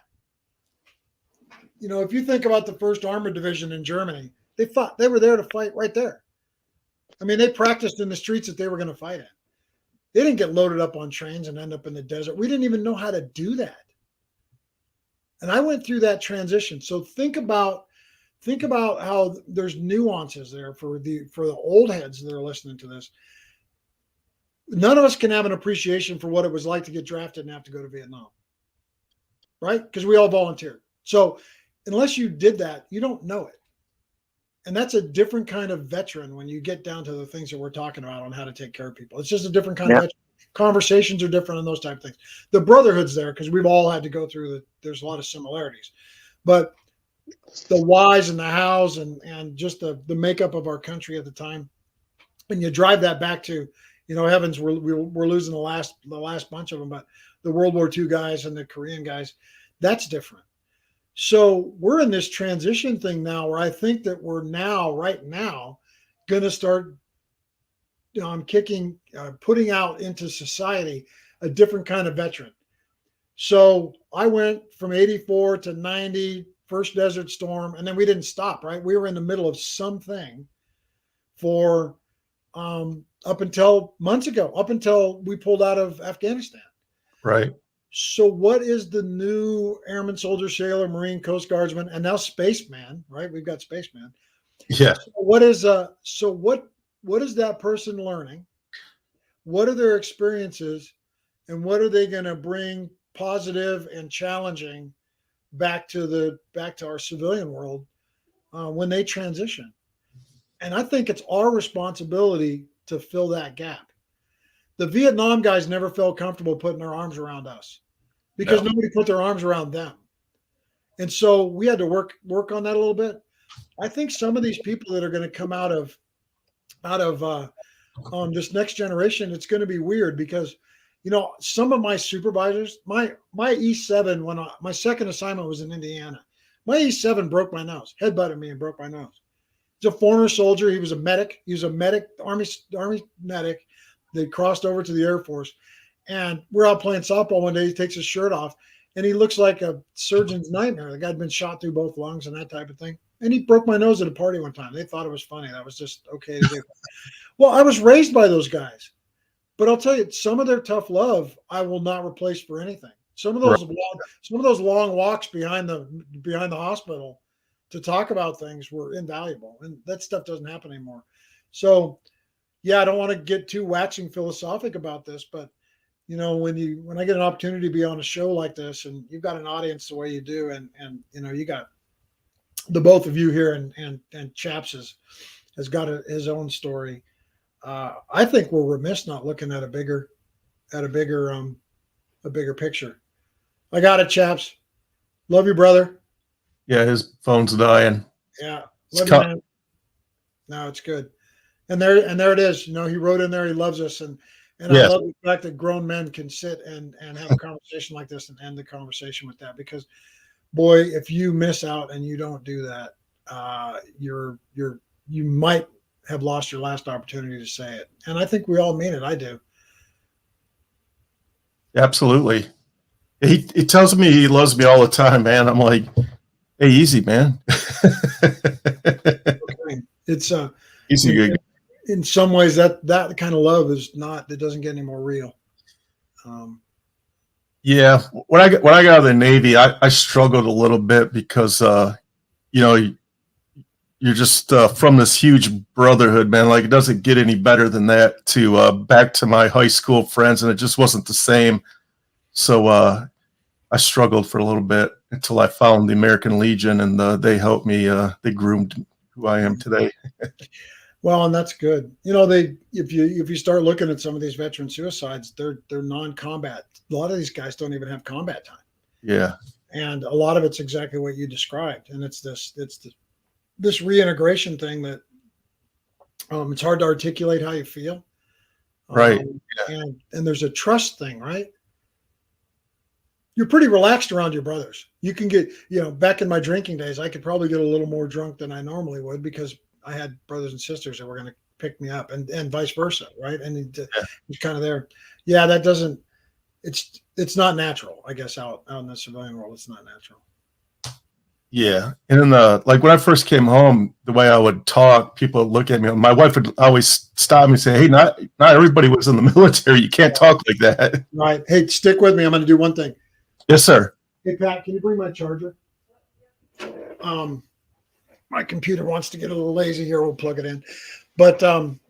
If you think about the First Armored Division in Germany, they fought. They were there to fight right there. I mean, they practiced in the streets that they were going to fight in. They didn't get loaded up on trains and end up in the desert. We didn't even know how to do that. And I went through that transition. So think about how there's nuances there for the old heads that are listening to this. None of us can have an appreciation for what it was like to get drafted and have to go to Vietnam, right? Because we all volunteered. So unless you did that, you don't know it. And that's a different kind of veteran when you get down to the things that we're talking about on how to take care of people. It's just a different kind of veteran. Conversations are different and those type of things. The brotherhood's there because we've all had to go through there's a lot of similarities. But the whys and the hows and just the makeup of our country at the time. And you drive that back to, heavens, we're losing the last bunch of them, but the World War II guys and the Korean guys, that's different. So we're in this transition thing now where I think that we're right now, going to start putting out into society a different kind of veteran. So I went from 84 to 90, first Desert Storm, and then we didn't stop, right? We were in the middle of something for up until months ago, up until we pulled out of Afghanistan. Right. So what is the new airman, soldier, sailor, Marine, Coast Guardsman, and now spaceman, right? We've got spaceman. Yeah. So what is that person learning? What are their experiences? And what are they going to bring positive and challenging back to our civilian world when they transition? And I think it's our responsibility to fill that gap. The Vietnam guys never felt comfortable putting their arms around us because nobody put their arms around them. And so we had to work on that a little bit. I think some of these people that are going to come out of this next generation, it's going to be weird because, some of my supervisors, my E7, my second assignment was in Indiana. My E7 broke my nose, headbutted me and broke my nose. He's a former soldier. He was a medic. He was a medic, Army medic. They crossed over to the Air Force, and we're out playing softball one day. He takes his shirt off, and he looks like a surgeon's nightmare. The guy'd been shot through both lungs and that type of thing. And he broke my nose at a party one time. They thought it was funny. That was just okay to do. Well, I was raised by those guys, but I'll tell you, some of their tough love I will not replace for anything. Some of those long walks behind the hospital to talk about things were invaluable, and that stuff doesn't happen anymore. So, yeah, I don't want to get too waxing philosophic about this, but when I get an opportunity to be on a show like this, and you've got an audience the way you do, and you got the both of you here, and Chaps has got his own story. I think we're remiss not looking at a bigger picture. I got it, Chaps. Love you, brother. Yeah, his phone's dying. Yeah, love you, man. No, it's good. And there it is. He wrote in there he loves us, and I love the fact that grown men can sit and have a conversation like this and end the conversation with that. Because, boy, if you miss out and you don't do that, you might have lost your last opportunity to say it. And I think we all mean it. I do. Absolutely. He tells me he loves me all the time, man. I'm like, hey, easy, man. Okay. It's easy. In some ways that kind of love it doesn't get any more real. Yeah. When I got out of the Navy, I struggled a little bit because, you're just from this huge brotherhood, man. Like, it doesn't get any better than that to back to my high school friends. And it just wasn't the same. So I struggled for a little bit until I found the American Legion, and they helped me. They groomed who I am today. Well, and that's good. If you start looking at some of these veteran suicides, they're non-combat. A lot of these guys don't even have combat time. Yeah. And a lot of it's exactly what you described. And it's this reintegration thing that it's hard to articulate how you feel. Right. And there's a trust thing, right? you're pretty relaxed around your brothers. You can get, back in my drinking days, I could probably get a little more drunk than I normally would because I had brothers and sisters that were going to pick me up, and vice versa, right? And it's kind of there. Yeah, that doesn't. It's not natural, I guess. Out in the civilian world, it's not natural. Yeah, and then like when I first came home, the way I would talk, people would look at me. My wife would always stop me and say, "Hey, not everybody was in the military. You can't talk like that." Right. Hey, stick with me. I'm going to do one thing. Yes, sir. Hey, Pat, can you bring my charger? My computer wants to get a little lazy here. We'll plug it in. But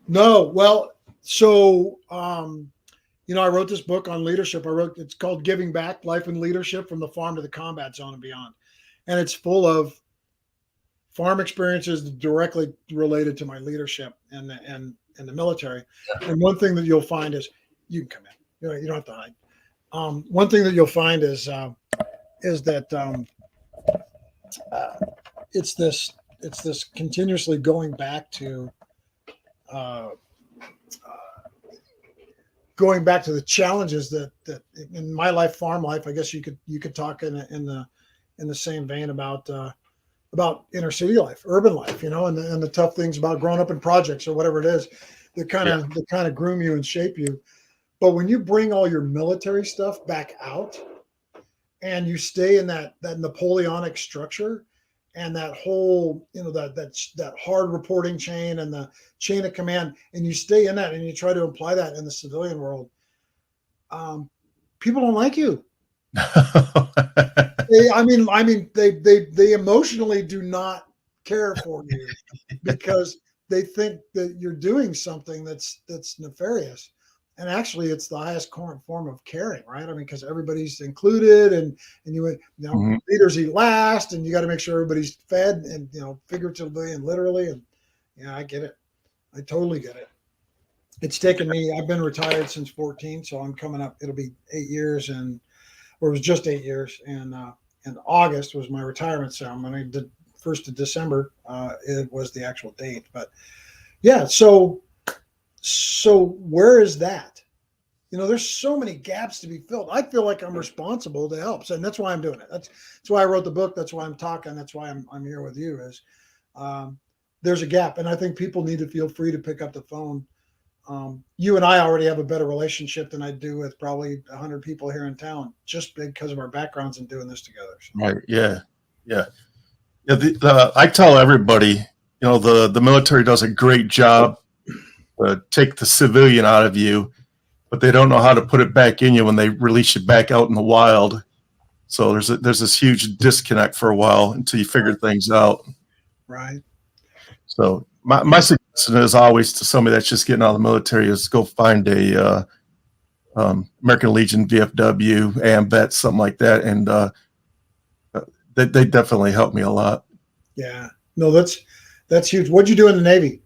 no, well, so I wrote this book on leadership. It's called Giving Back: Life and Leadership from the Farm to the Combat Zone and Beyond. And it's full of farm experiences directly related to my leadership and the military. Yeah. And one thing that you'll find is, you can come in. You don't have to hide. One thing that you'll find is that it's this continuously going back to the challenges that in my life, farm life. I guess you could talk in the same vein about inner city life, urban life, and the tough things about growing up in projects or whatever it is that kind of groom you and shape you. But when you bring all your military stuff back out and you stay in that Napoleonic structure and that whole, that hard reporting chain and the chain of command, and you stay in that and you try to apply that in the civilian world, people don't like you. They emotionally do not care for you because they think that you're doing something that's nefarious. And actually, it's the highest form of caring, right? I mean, because everybody's included, and mm-hmm. Leaders eat last, and you got to make sure everybody's fed, and figuratively and literally. And I get it. I totally get it. It's taken me. I've been retired since 14, so I'm coming up. It'll be 8 years, or it was just 8 years, and August was my retirement ceremony. The 1st of December, it was the actual date. But yeah, so where is that? There's so many gaps to be filled. I feel like I'm responsible to help, and that's why I'm doing it. That's why I wrote the book. That's why I'm talking. That's why I'm here with you. Is there's a gap, and I think people need to feel free to pick up the phone. You and I already have a better relationship than I do with probably 100 people here in town, just because of our backgrounds and doing this together. So. Right. Yeah. I tell everybody, the military does a great job to take the civilian out of you, but they don't know how to put it back in you when they release you back out in the wild. So there's this huge disconnect for a while until you figure things out. Right. So my suggestion is always to somebody that's just getting out of the military is go find a American Legion, VFW, AMVET, something like that, and they definitely helped me a lot. Yeah, no, that's huge. What'd you do in the Navy?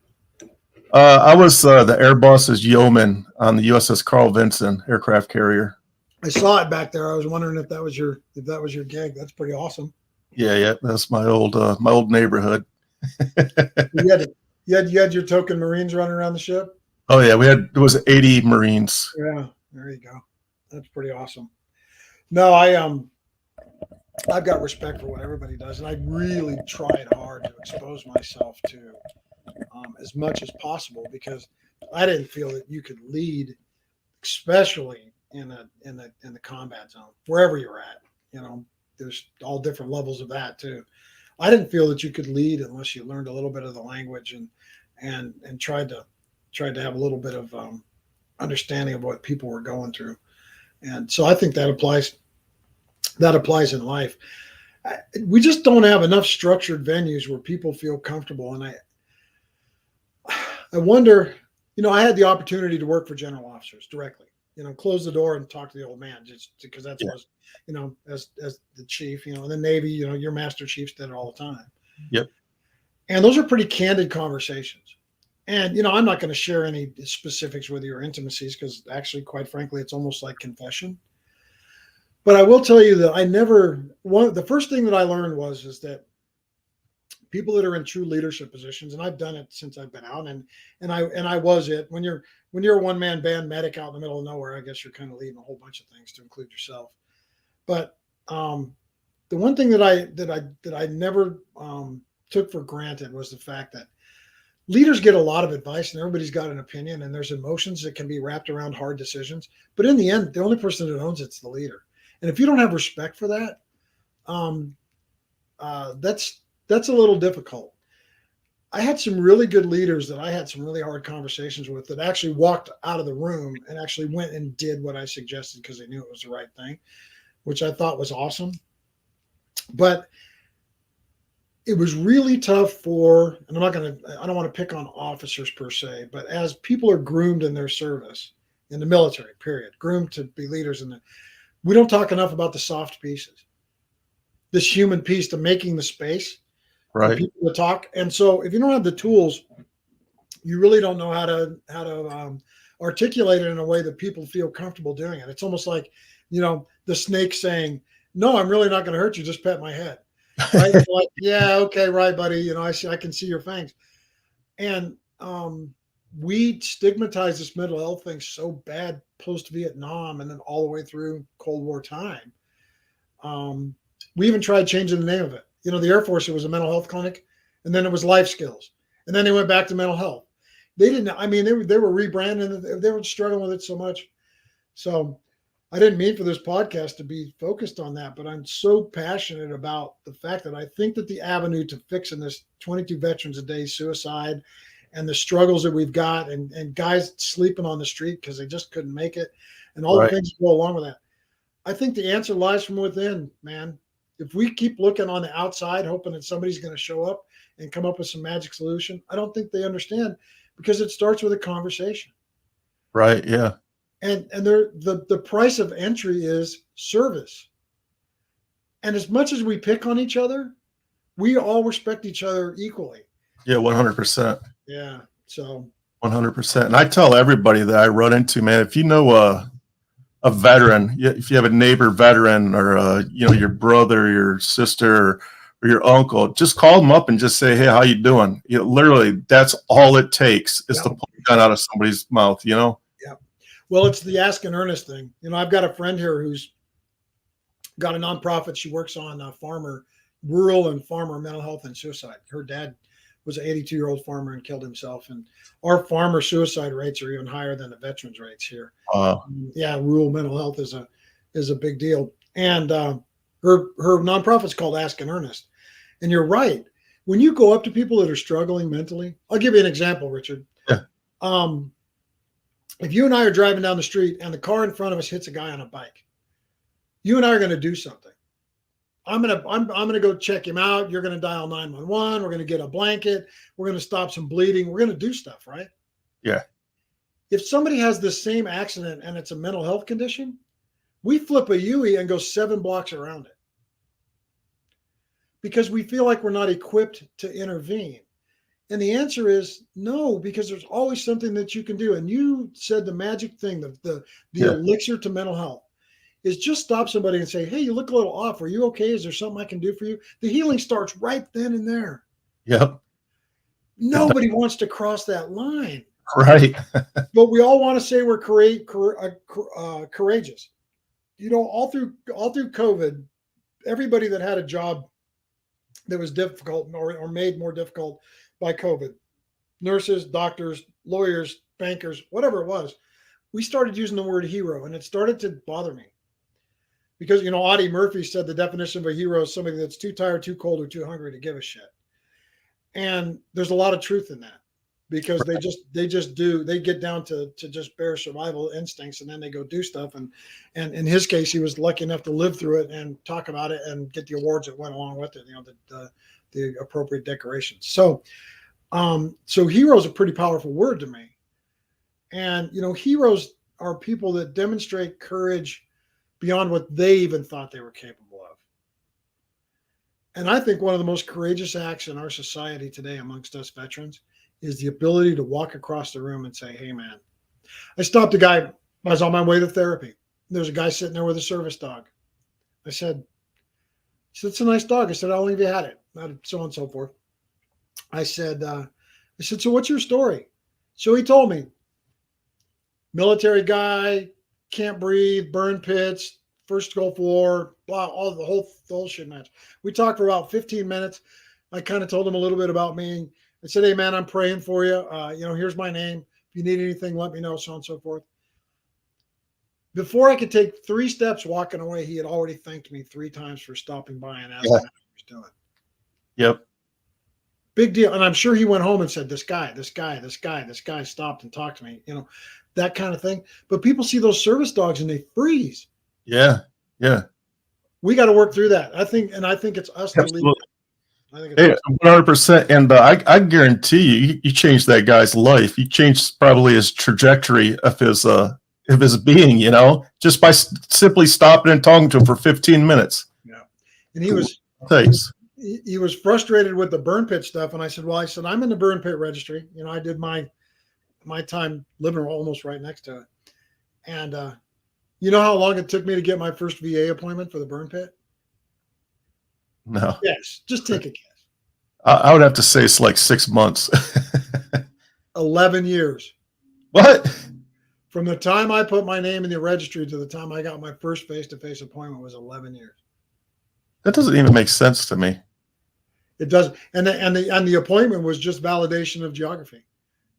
I was the air boss's yeoman on the USS Carl Vinson aircraft carrier. I saw it back there. I was wondering if that was your gig. That's pretty awesome. Yeah, that's my old neighborhood. You had your token Marines running around the ship? Oh yeah, there was 80 Marines. Yeah, there you go. That's pretty awesome. No, I've got respect for what everybody does, and I really tried hard to expose myself to as much as possible, because I didn't feel that you could lead, especially in the combat zone, wherever you're at. There's all different levels of that too. I didn't feel that you could lead unless you learned a little bit of the language and tried to have a little bit of understanding of what people were going through. And so I think that applies in life. We just don't have enough structured venues where people feel comfortable. And I wonder, I had the opportunity to work for general officers directly, close the door and talk to the old man, just because that's what, as the chief, in the Navy, your master chiefs did it all the time. Yep. And those are pretty candid conversations. And, I'm not going to share any specifics with you or intimacies, because actually, quite frankly, it's almost like confession. But I will tell you that the first thing that I learned is that people that are in true leadership positions, and I've done it since I've been out, and I was it. When you're a one-man band medic out in the middle of nowhere, I guess you're kind of leading a whole bunch of things, to include yourself. But the one thing that I never took for granted was the fact that leaders get a lot of advice and everybody's got an opinion and there's emotions that can be wrapped around hard decisions. But in the end, the only person that owns it's the leader. And if you don't have respect for that, that's a little difficult. I had some really good leaders that I had some really hard conversations with that actually walked out of the room and actually went and did what I suggested because they knew it was the right thing, which I thought was awesome. But it was really tough and I don't want to pick on officers per se, but as people are groomed in their service, in the military, period, groomed to be leaders we don't talk enough about the soft pieces, this human piece to making the space for people to talk. And so if you don't have the tools, you really don't know how to articulate it in a way that people feel comfortable doing it. It's almost like, the snake saying, no, I'm really not going to hurt you. Just pet my head. Right? Like, yeah, okay, right, buddy. I can see your fangs. And we stigmatize this mental health thing so bad post Vietnam and then all the way through Cold War time. We even tried changing the name of it. The Air Force, it was a mental health clinic, and then it was life skills. And then they went back to mental health. They didn't, they were rebranding. They were struggling with it so much. So I didn't mean for this podcast to be focused on that, but I'm so passionate about the fact that I think that the avenue to fixing this 22 veterans a day suicide and the struggles that we've got and guys sleeping on the street because they just couldn't make it and all the things that go along with that. I think the answer lies from within, man. If we keep looking on the outside, hoping that somebody's going to show up and come up with some magic solution, I don't think they understand because it starts with a conversation. Right. Yeah. And the price of entry is service. And as much as we pick on each other, we all respect each other equally. Yeah, 100%. Yeah. So 100%. And I tell everybody that I run into, man, if you know a veteran, if you have a neighbor veteran or your brother, your sister, or your uncle, just call them up and just say, hey, how you doing? Literally, that's all it takes is to pull a gun out of somebody's mouth, Yeah. Well, it's the ask and earnest thing. I've got a friend here who's got a nonprofit. She works on rural and farmer mental health and suicide. Her dad was an 82-year-old farmer and killed himself. And our farmer suicide rates are even higher than the veterans rates here. Rural mental health is a big deal. And her nonprofit's called Ask and Earnest. And you're right. When you go up to people that are struggling mentally, I'll give you an example, Richard. Yeah. If you and I are driving down the street and the car in front of us hits a guy on a bike, you and I are going to do something. I'm going to go check him out. You're going to dial 911. We're going to get a blanket. We're going to stop some bleeding. We're going to do stuff, right? Yeah. If somebody has the same accident and it's a mental health condition, we flip a U-ey and go 7 blocks around it because we feel like we're not equipped to intervene. And the answer is no, because there's always something that you can do. And you said the magic thing, the elixir to mental health is just stop somebody and say, hey, you look a little off. Are you okay? Is there something I can do for you? The healing starts right then and there. Yep. Nobody wants to cross that line. Right. But we all want to say we're courageous. All through COVID, everybody that had a job that was difficult or made more difficult by COVID, nurses, doctors, lawyers, bankers, whatever it was, we started using the word hero, and it started to bother me because, Audie Murphy said the definition of a hero is somebody that's too tired, too cold, or too hungry to give a shit. And there's a lot of truth in that because they get down to just bare survival instincts, and then they go do stuff. And in his case, he was lucky enough to live through it and talk about it and get the awards that went along with it, the appropriate decorations. So hero is a pretty powerful word to me. And, heroes are people that demonstrate courage beyond what they even thought they were capable of. And I think one of the most courageous acts in our society today amongst us veterans is the ability to walk across the room and say, hey, man, I stopped a guy. I was on my way to therapy. There's a guy sitting there with a service dog. I said, it's a nice dog. I said, how long have you had it? So on and so forth. I said, so what's your story? So he told me, military guy, can't breathe, burn pits, first Gulf War, blah, all the whole shit match. We talked for about 15 minutes. I kind of told him a little bit about me. I said, hey man, I'm praying for you. Here's my name. If you need anything, let me know, so on and so forth. Before I could take 3 steps walking away, he had already thanked me 3 times for stopping by and asking how he was doing. Yep. Big deal. And I'm sure he went home and said, this guy stopped and talked to me, that kind of thing. But people see those service dogs and they freeze. Yeah. Yeah. We got to work through that. I think it's us to lead. I think it's 100%. And I guarantee you changed that guy's life. You changed probably his trajectory of his being, just by simply stopping and talking to him for 15 minutes. Yeah. And he was, thanks. He was frustrated with the burn pit stuff. And I said, I'm in the burn pit registry. I did my time living almost right next to it. And, you know how long it took me to get my first VA appointment for the burn pit? No. Yes. Just take a guess. I would have to say it's like 6 months. 11 years. What? From the time I put my name in the registry to the time I got my first face-to-face appointment was 11 years. That doesn't even make sense to me. It does. And the appointment was just validation of geography.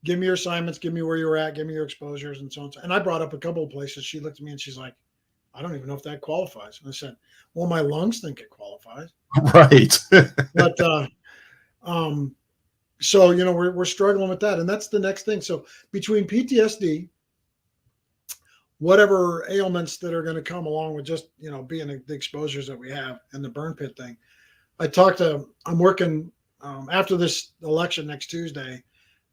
Give me your assignments, give me where you were at, give me your exposures and so on. And I brought up a couple of places. She looked at me and she's like, I don't even know if that qualifies. And I said, well, my lungs think it qualifies. Right. But so we're struggling with that. And that's the next thing. So between PTSD, whatever ailments that are going to come along with just, being the exposures that we have and the burn pit thing. I'm working after this election next Tuesday.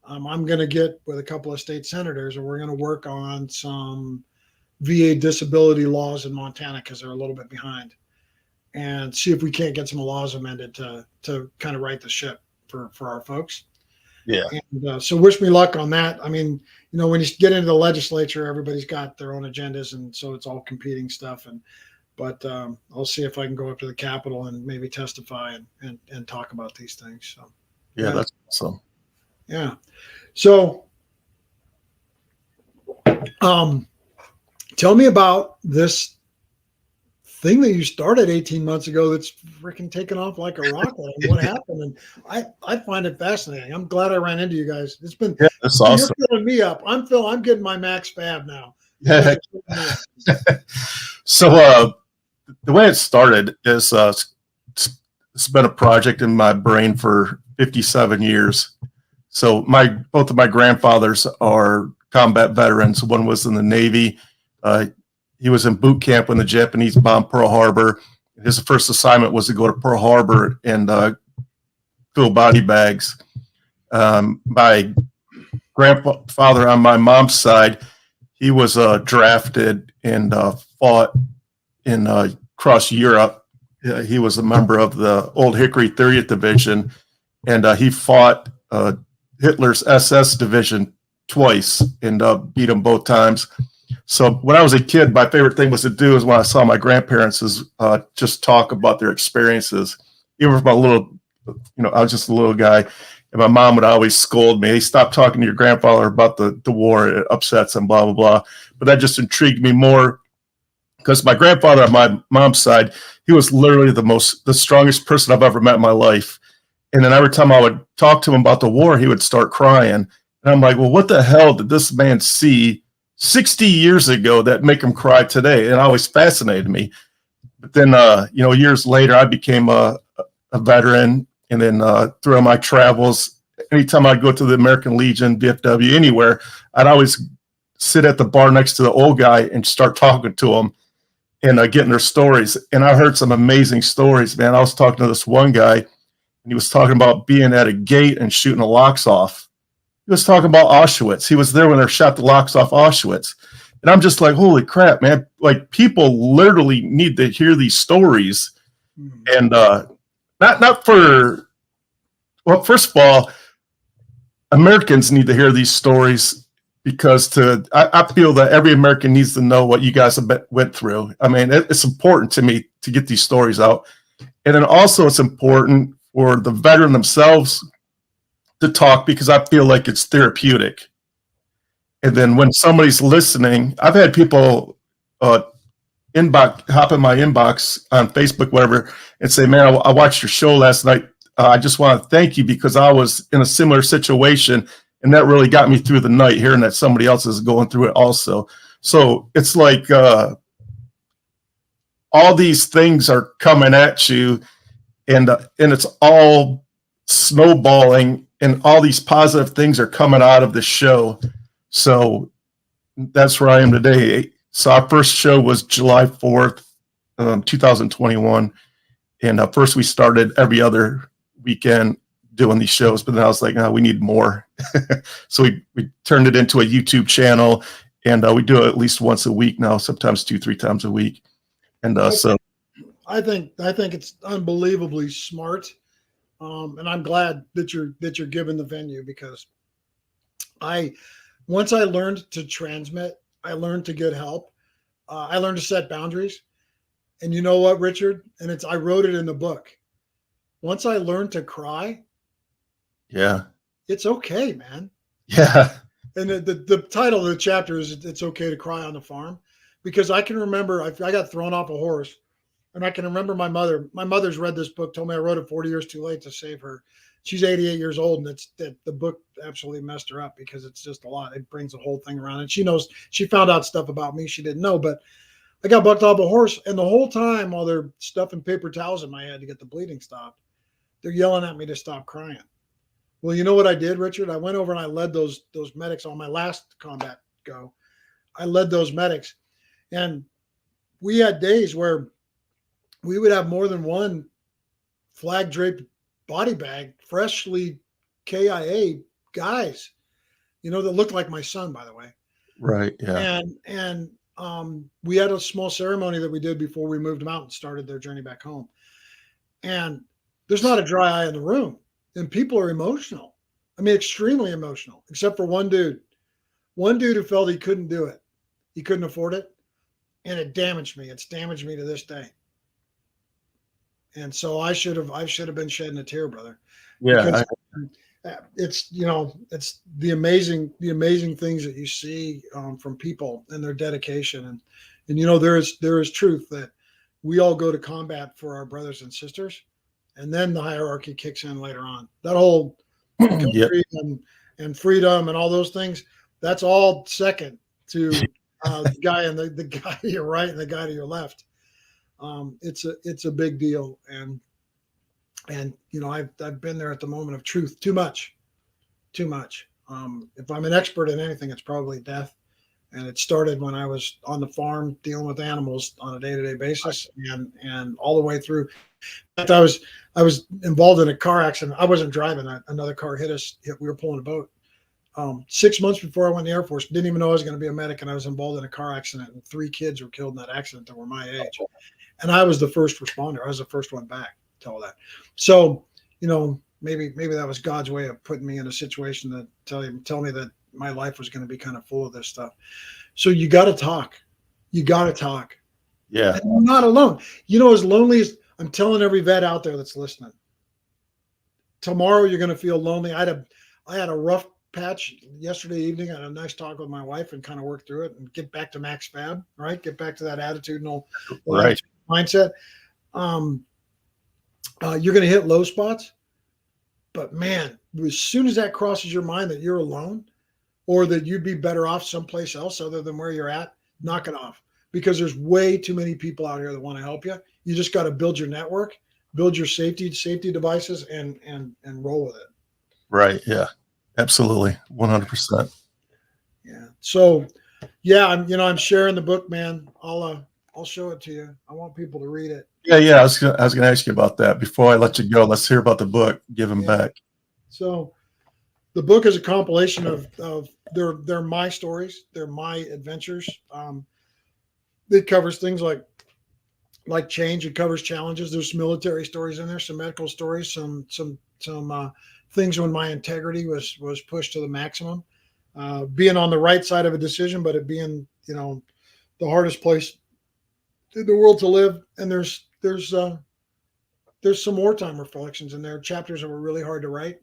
I'm going to get with a couple of state senators and we're going to work on some VA disability laws in Montana because they're a little bit behind and see if we can't get some laws amended to kind of right the ship for our folks. Yeah. And so wish me luck on that. I mean, when you get into the legislature, everybody's got their own agendas. And so it's all competing stuff. But I'll see if I can go up to the Capitol and maybe testify and talk about these things. So, yeah, that's awesome. Yeah. So, tell me about this thing that you started 18 months ago that's freaking taken off like a rocket. And what happened? And I find it fascinating. I'm glad I ran into you guys. It's been that's awesome. You're filling me up. I'm getting my max fab now. Yeah. So the way it started is it's been a project in my brain for 57 years. So both of my grandfathers are combat veterans. One was in the Navy. He was in boot camp when the Japanese bombed Pearl Harbor. His first assignment was to go to Pearl Harbor and fill body bags. My grandfather on my mom's side, he was drafted and fought in across Europe. He was a member of the Old Hickory 30th Division, and he fought Hitler's SS division twice and beat them both times. So when I was a kid, my favorite thing was to do is when I saw my grandparents is just talk about their experiences. Even from I was just a little guy, and my mom would always scold me. Hey, stop talking to your grandfather about the war. It upsets him, blah, blah, blah. But that just intrigued me more because my grandfather on my mom's side, he was literally the strongest person I've ever met in my life. And then every time I would talk to him about the war, he would start crying. And I'm like, well, what the hell did this man see 60 years ago that make him cry today? And it always fascinated me. But then, years later, I became a veteran. And then throughout my travels, anytime I'd go to the American Legion, VFW, anywhere, I'd always sit at the bar next to the old guy and start talking to him and getting their stories. And I heard some amazing stories, man. I was talking to this one guy, and he was talking about being at a gate and shooting the locks off. He was talking about Auschwitz. He was there when they shot the locks off Auschwitz. And I'm just like, holy crap, man. Like, people literally need to hear these stories. And not for, well, first of all, Americans need to hear these stories because I feel that every American needs to know what you guys have went through. I mean, it's important to me to get these stories out. And then also it's important for the veteran themselves to talk because I feel like it's therapeutic. And then when somebody's listening, I've had people hop in my inbox on Facebook, whatever, and say, man, I watched your show last night. I just want to thank you because I was in a similar situation, and that really got me through the night, hearing that somebody else is going through it also. So it's like all these things are coming at you, and it's all snowballing, and all these positive things are coming out of the show. So that's where I am today. So our first show was July 4th, 2021. And first we started every other weekend doing these shows, but then I was like, no, we need more. So we turned it into a YouTube channel, and we do it at least once a week now, sometimes 2-3 times a week. And so I think it's unbelievably smart. And I'm glad that you're given the venue, because once I learned to transmit, I learned to get help. I learned to set boundaries. And you know what, Richard? And I wrote it in the book. Once I learned to cry, yeah, it's okay, man. yeah, And the title of the chapter is "It's Okay to Cry on the Farm," because I can remember I got thrown off a horse, and I can remember my mother. My mother's read this book, told me I wrote it 40 years too late to save her. She's 88 years old, and the book absolutely messed her up because it's just a lot. It brings the whole thing around, and she found out stuff about me she didn't know. But I got bucked off a horse, and the whole time while they're stuffing paper towels in my head to get the bleeding stopped, they're yelling at me to stop crying. Well, you know what I did, Richard? I went over and I led those medics on my last combat go. I led those medics, and we had days where we would have more than one flag draped body bag, freshly KIA guys, that looked like my son, by the way. right, yeah, And we had a small ceremony that we did before we moved them out and started their journey back home. And there's not a dry eye in the room, and people are emotional. I mean, extremely emotional, except for one dude who felt he couldn't do it. He couldn't afford it. And it damaged me. It's damaged me to this day. And so I should have been shedding a tear, brother. yeah, It's it's the amazing things that you see from people and their dedication, and there is truth that we all go to combat for our brothers and sisters, and then the hierarchy kicks in later on. That whole country yep. and freedom and all those things, that's all second to the guy and the guy to your right and the guy to your left. It's a big deal, and I've been there at the moment of truth too much. If I'm an expert in anything, it's probably death, and it started when I was on the farm dealing with animals on a day-to-day basis, and all the way through. In fact, I was involved in a car accident. I wasn't driving; another car hit us. We were pulling a boat. 6 months before I went in the Air Force, didn't even know I was going to be a medic, and I was involved in a car accident, and 3 kids were killed in that accident that were my age. And I was the first responder. I was the first one back to all that. So, maybe that was God's way of putting me in a situation to tell me that my life was going to be kind of full of this stuff. So you got to talk. Yeah. And I'm not alone. As lonely as I'm telling every vet out there that's listening, tomorrow you're going to feel lonely. I had a rough patch yesterday evening. I had a nice talk with my wife and kind of work through it and get back to max fab, right? Get back to that attitudinal Right. mindset. You're going to hit low spots, but man, as soon as that crosses your mind that you're alone or that you'd be better off someplace else other than where you're at, knock it off, because there's way too many people out here that want to help you. You just got to build your network, build your safety devices, and roll with it. Right. Yeah. Absolutely. 100%. Yeah. So, yeah, I'm sharing the book, man. I'll show it to you. I want people to read it. Yeah. I was gonna ask you about that before I let you go. Let's hear about the book. Give them back. So, the book is a compilation of they're my stories. They're my adventures. It covers things like change. It covers challenges. There's some military stories in there, some medical stories, some things when my integrity was pushed to the maximum. Being on the right side of a decision, but it being the hardest place in the world to live. And there's some wartime reflections in there, chapters that were really hard to write,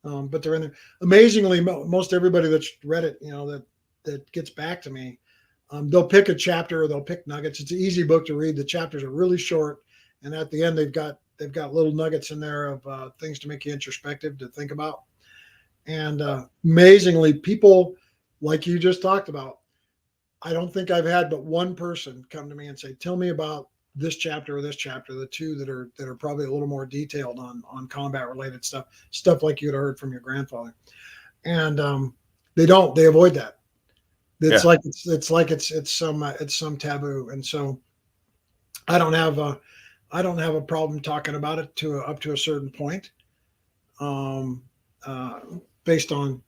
but they're in there. Amazingly, most everybody that's read it, that gets back to me, They'll pick a chapter or they'll pick nuggets. It's an easy book to read. The chapters are really short, and at the end they've got little nuggets in there of things to make you introspective to think about. And amazingly, people like you just talked about, I don't think I've had but one person come to me and say, "Tell me about this chapter or this chapter." The two that are probably a little more detailed on combat related stuff like you'd heard from your grandfather, and they avoid that. It's like it's some taboo, and so I don't have a problem talking about it up to a certain point, based on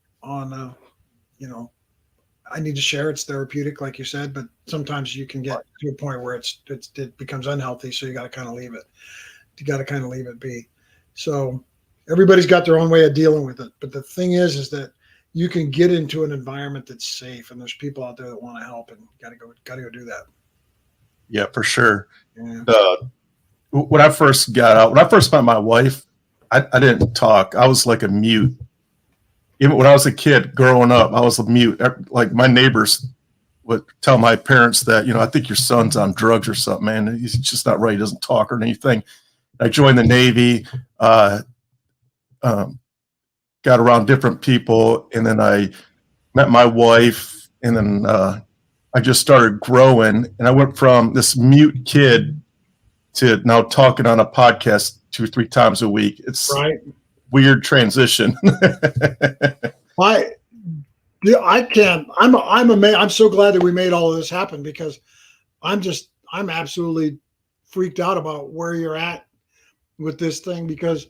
I need to share. It's therapeutic, like you said, but sometimes you can get to a point where it becomes unhealthy. So you got to kind of leave it. You got to kind of leave it be. So everybody's got their own way of dealing with it. But the thing is that you can get into an environment that's safe, and there's people out there that want to help, and got to go do that. Yeah, for sure. Yeah. When I first met my wife, I didn't talk. I was like a mute. Even when I was a kid growing up, I was a mute. Like my neighbors would tell my parents that, I think your son's on drugs or something, man. He's just not right. He doesn't talk or anything. I joined the Navy, got around different people, and then I met my wife, and then I just started growing, and I went from this mute kid to now talking on a podcast 2 or 3 times a week. It's right. Weird transition. I can't. I'm amazed. I'm so glad that we made all of this happen, because I'm absolutely freaked out about where you're at with this thing, because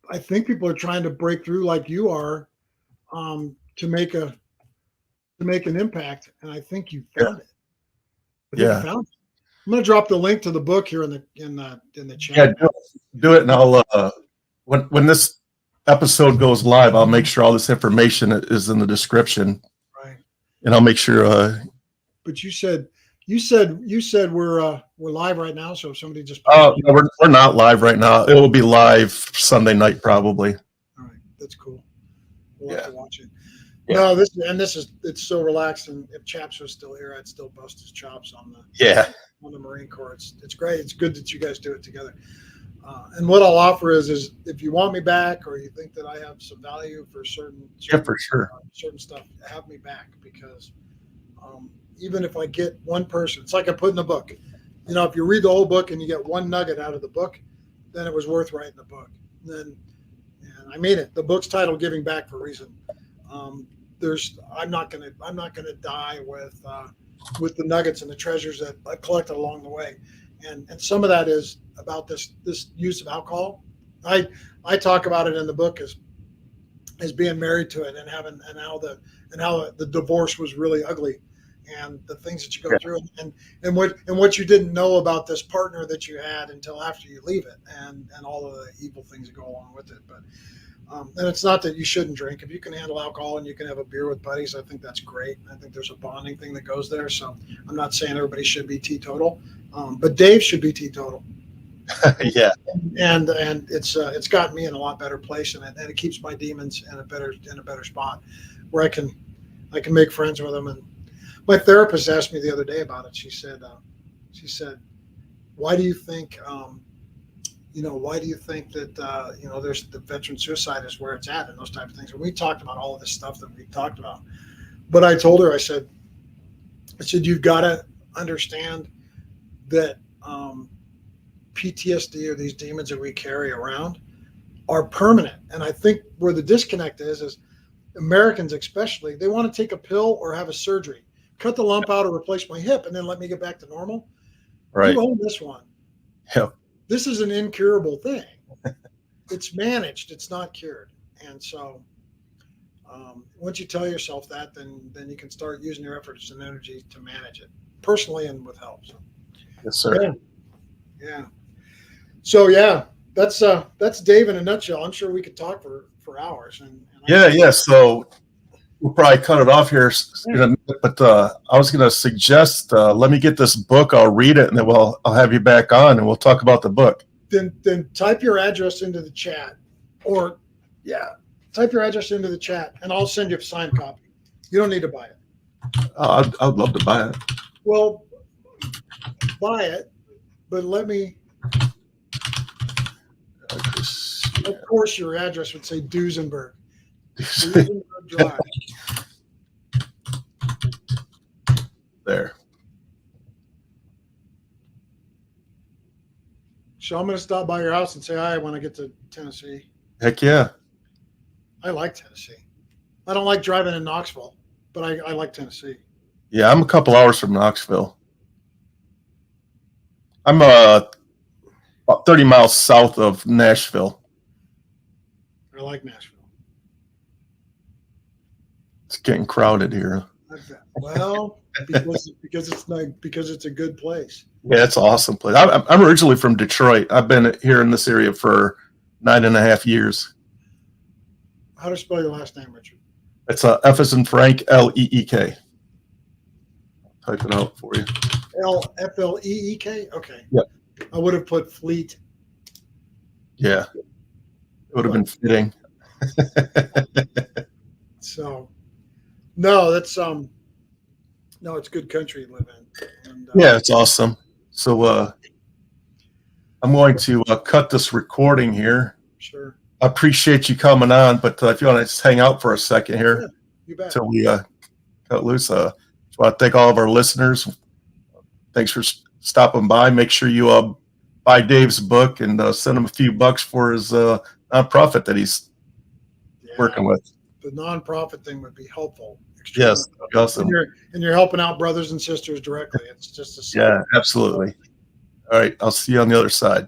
I think people are trying to break through like you are, to make an impact, and I think you found it. You found it. I'm going to drop the link to the book here in the chat. Yeah, do it, and I'll when this episode goes live, I'll make sure all this information is in the description. Right. And I'll make sure. But you said we're live right now. So if somebody just no, we're not live right now. It will be live Sunday night probably. All right, that's cool. We'll have to watch it. Yeah. No, it's so relaxed, and if Chaps was still here, I'd still bust his chops on the Marine Corps. It's great. It's good that you guys do it together. And what I'll offer is if you want me back, or you think that I have some value for certain for sure, certain stuff, have me back, because even if I get one person, it's like I put in the book. If you read the whole book and you get one nugget out of the book, then it was worth writing the book. And I mean it. The book's titled "Giving Back" for a reason. I'm not gonna die with the nuggets and the treasures that I collected along the way. And some of that is about this use of alcohol. I talk about it in the book as being married to it, and how the divorce was really ugly, and the things that you go through, and what you didn't know about this partner that you had until after you leave it, and all of the evil things that go along with it. But and it's not that you shouldn't drink. If you can handle alcohol and you can have a beer with buddies, I think that's great. I think there's a bonding thing that goes there. So I'm not saying everybody should be teetotal, but Dave should be teetotal. Yeah. And it's gotten me in a lot better place, and it keeps my demons in a better spot where I can make friends with them. And my therapist asked me the other day about it. She said, why do you think that there's the veteran suicide is where it's at, and those type of things? And we talked about all of this stuff that we talked about. But I told her, I said, you've got to understand that PTSD, or these demons that we carry around, are permanent. And I think where the disconnect is Americans especially, they want to take a pill or have a surgery, cut the lump out or replace my hip, and then let me get back to normal. Right. You own this one. Yep. This is an incurable thing. It's managed. It's not cured. And so once you tell yourself that, then you can start using your efforts and energy to manage it personally and with help. So. Yes, sir. Yeah. So that's Dave in a nutshell. I'm sure we could talk for hours. And So we'll probably cut it off here in a minute, but I was going to suggest, let me get this book. I'll read it, and then I'll have you back on, and we'll talk about the book. Then type your address into the chat, type your address into the chat, and I'll send you a signed copy. You don't need to buy it. I'd love to buy it. Well, buy it, but let me. Of course, your address would say Duesenberg. Duesenberg Drive. There. So I'm going to stop by your house and say hi when I get to Tennessee. Heck yeah. I like Tennessee. I don't like driving in Knoxville, but I like Tennessee. Yeah, I'm a couple hours from Knoxville. I'm about 30 miles south of Nashville. I like Nashville. It's getting crowded here. Well, because it's a good place. Yeah, it's an awesome place. I'm originally from Detroit. I've been here in this area for 9.5 years. How to spell your last name, Richard? It's F as in Frank, L-E-E-K. Type it out for you. Fleek? Okay. Yep. I would have put Fleet. Yeah. It would have been fitting. So, no, that's no, it's good country to live in. And, Yeah, it's awesome. So I'm going to cut this recording here. Sure. I appreciate you coming on, but if you want to just hang out for a second here Yeah, you bet. until we cut loose, just want to thank all of our listeners. Thanks for stopping by. Make sure you buy Dave's book and send him a few bucks for his nonprofit that he's working with. The nonprofit thing would be helpful. Yes, awesome. And you're helping out brothers and sisters directly. It's just a Yeah, absolutely. All right, I'll see you on the other side.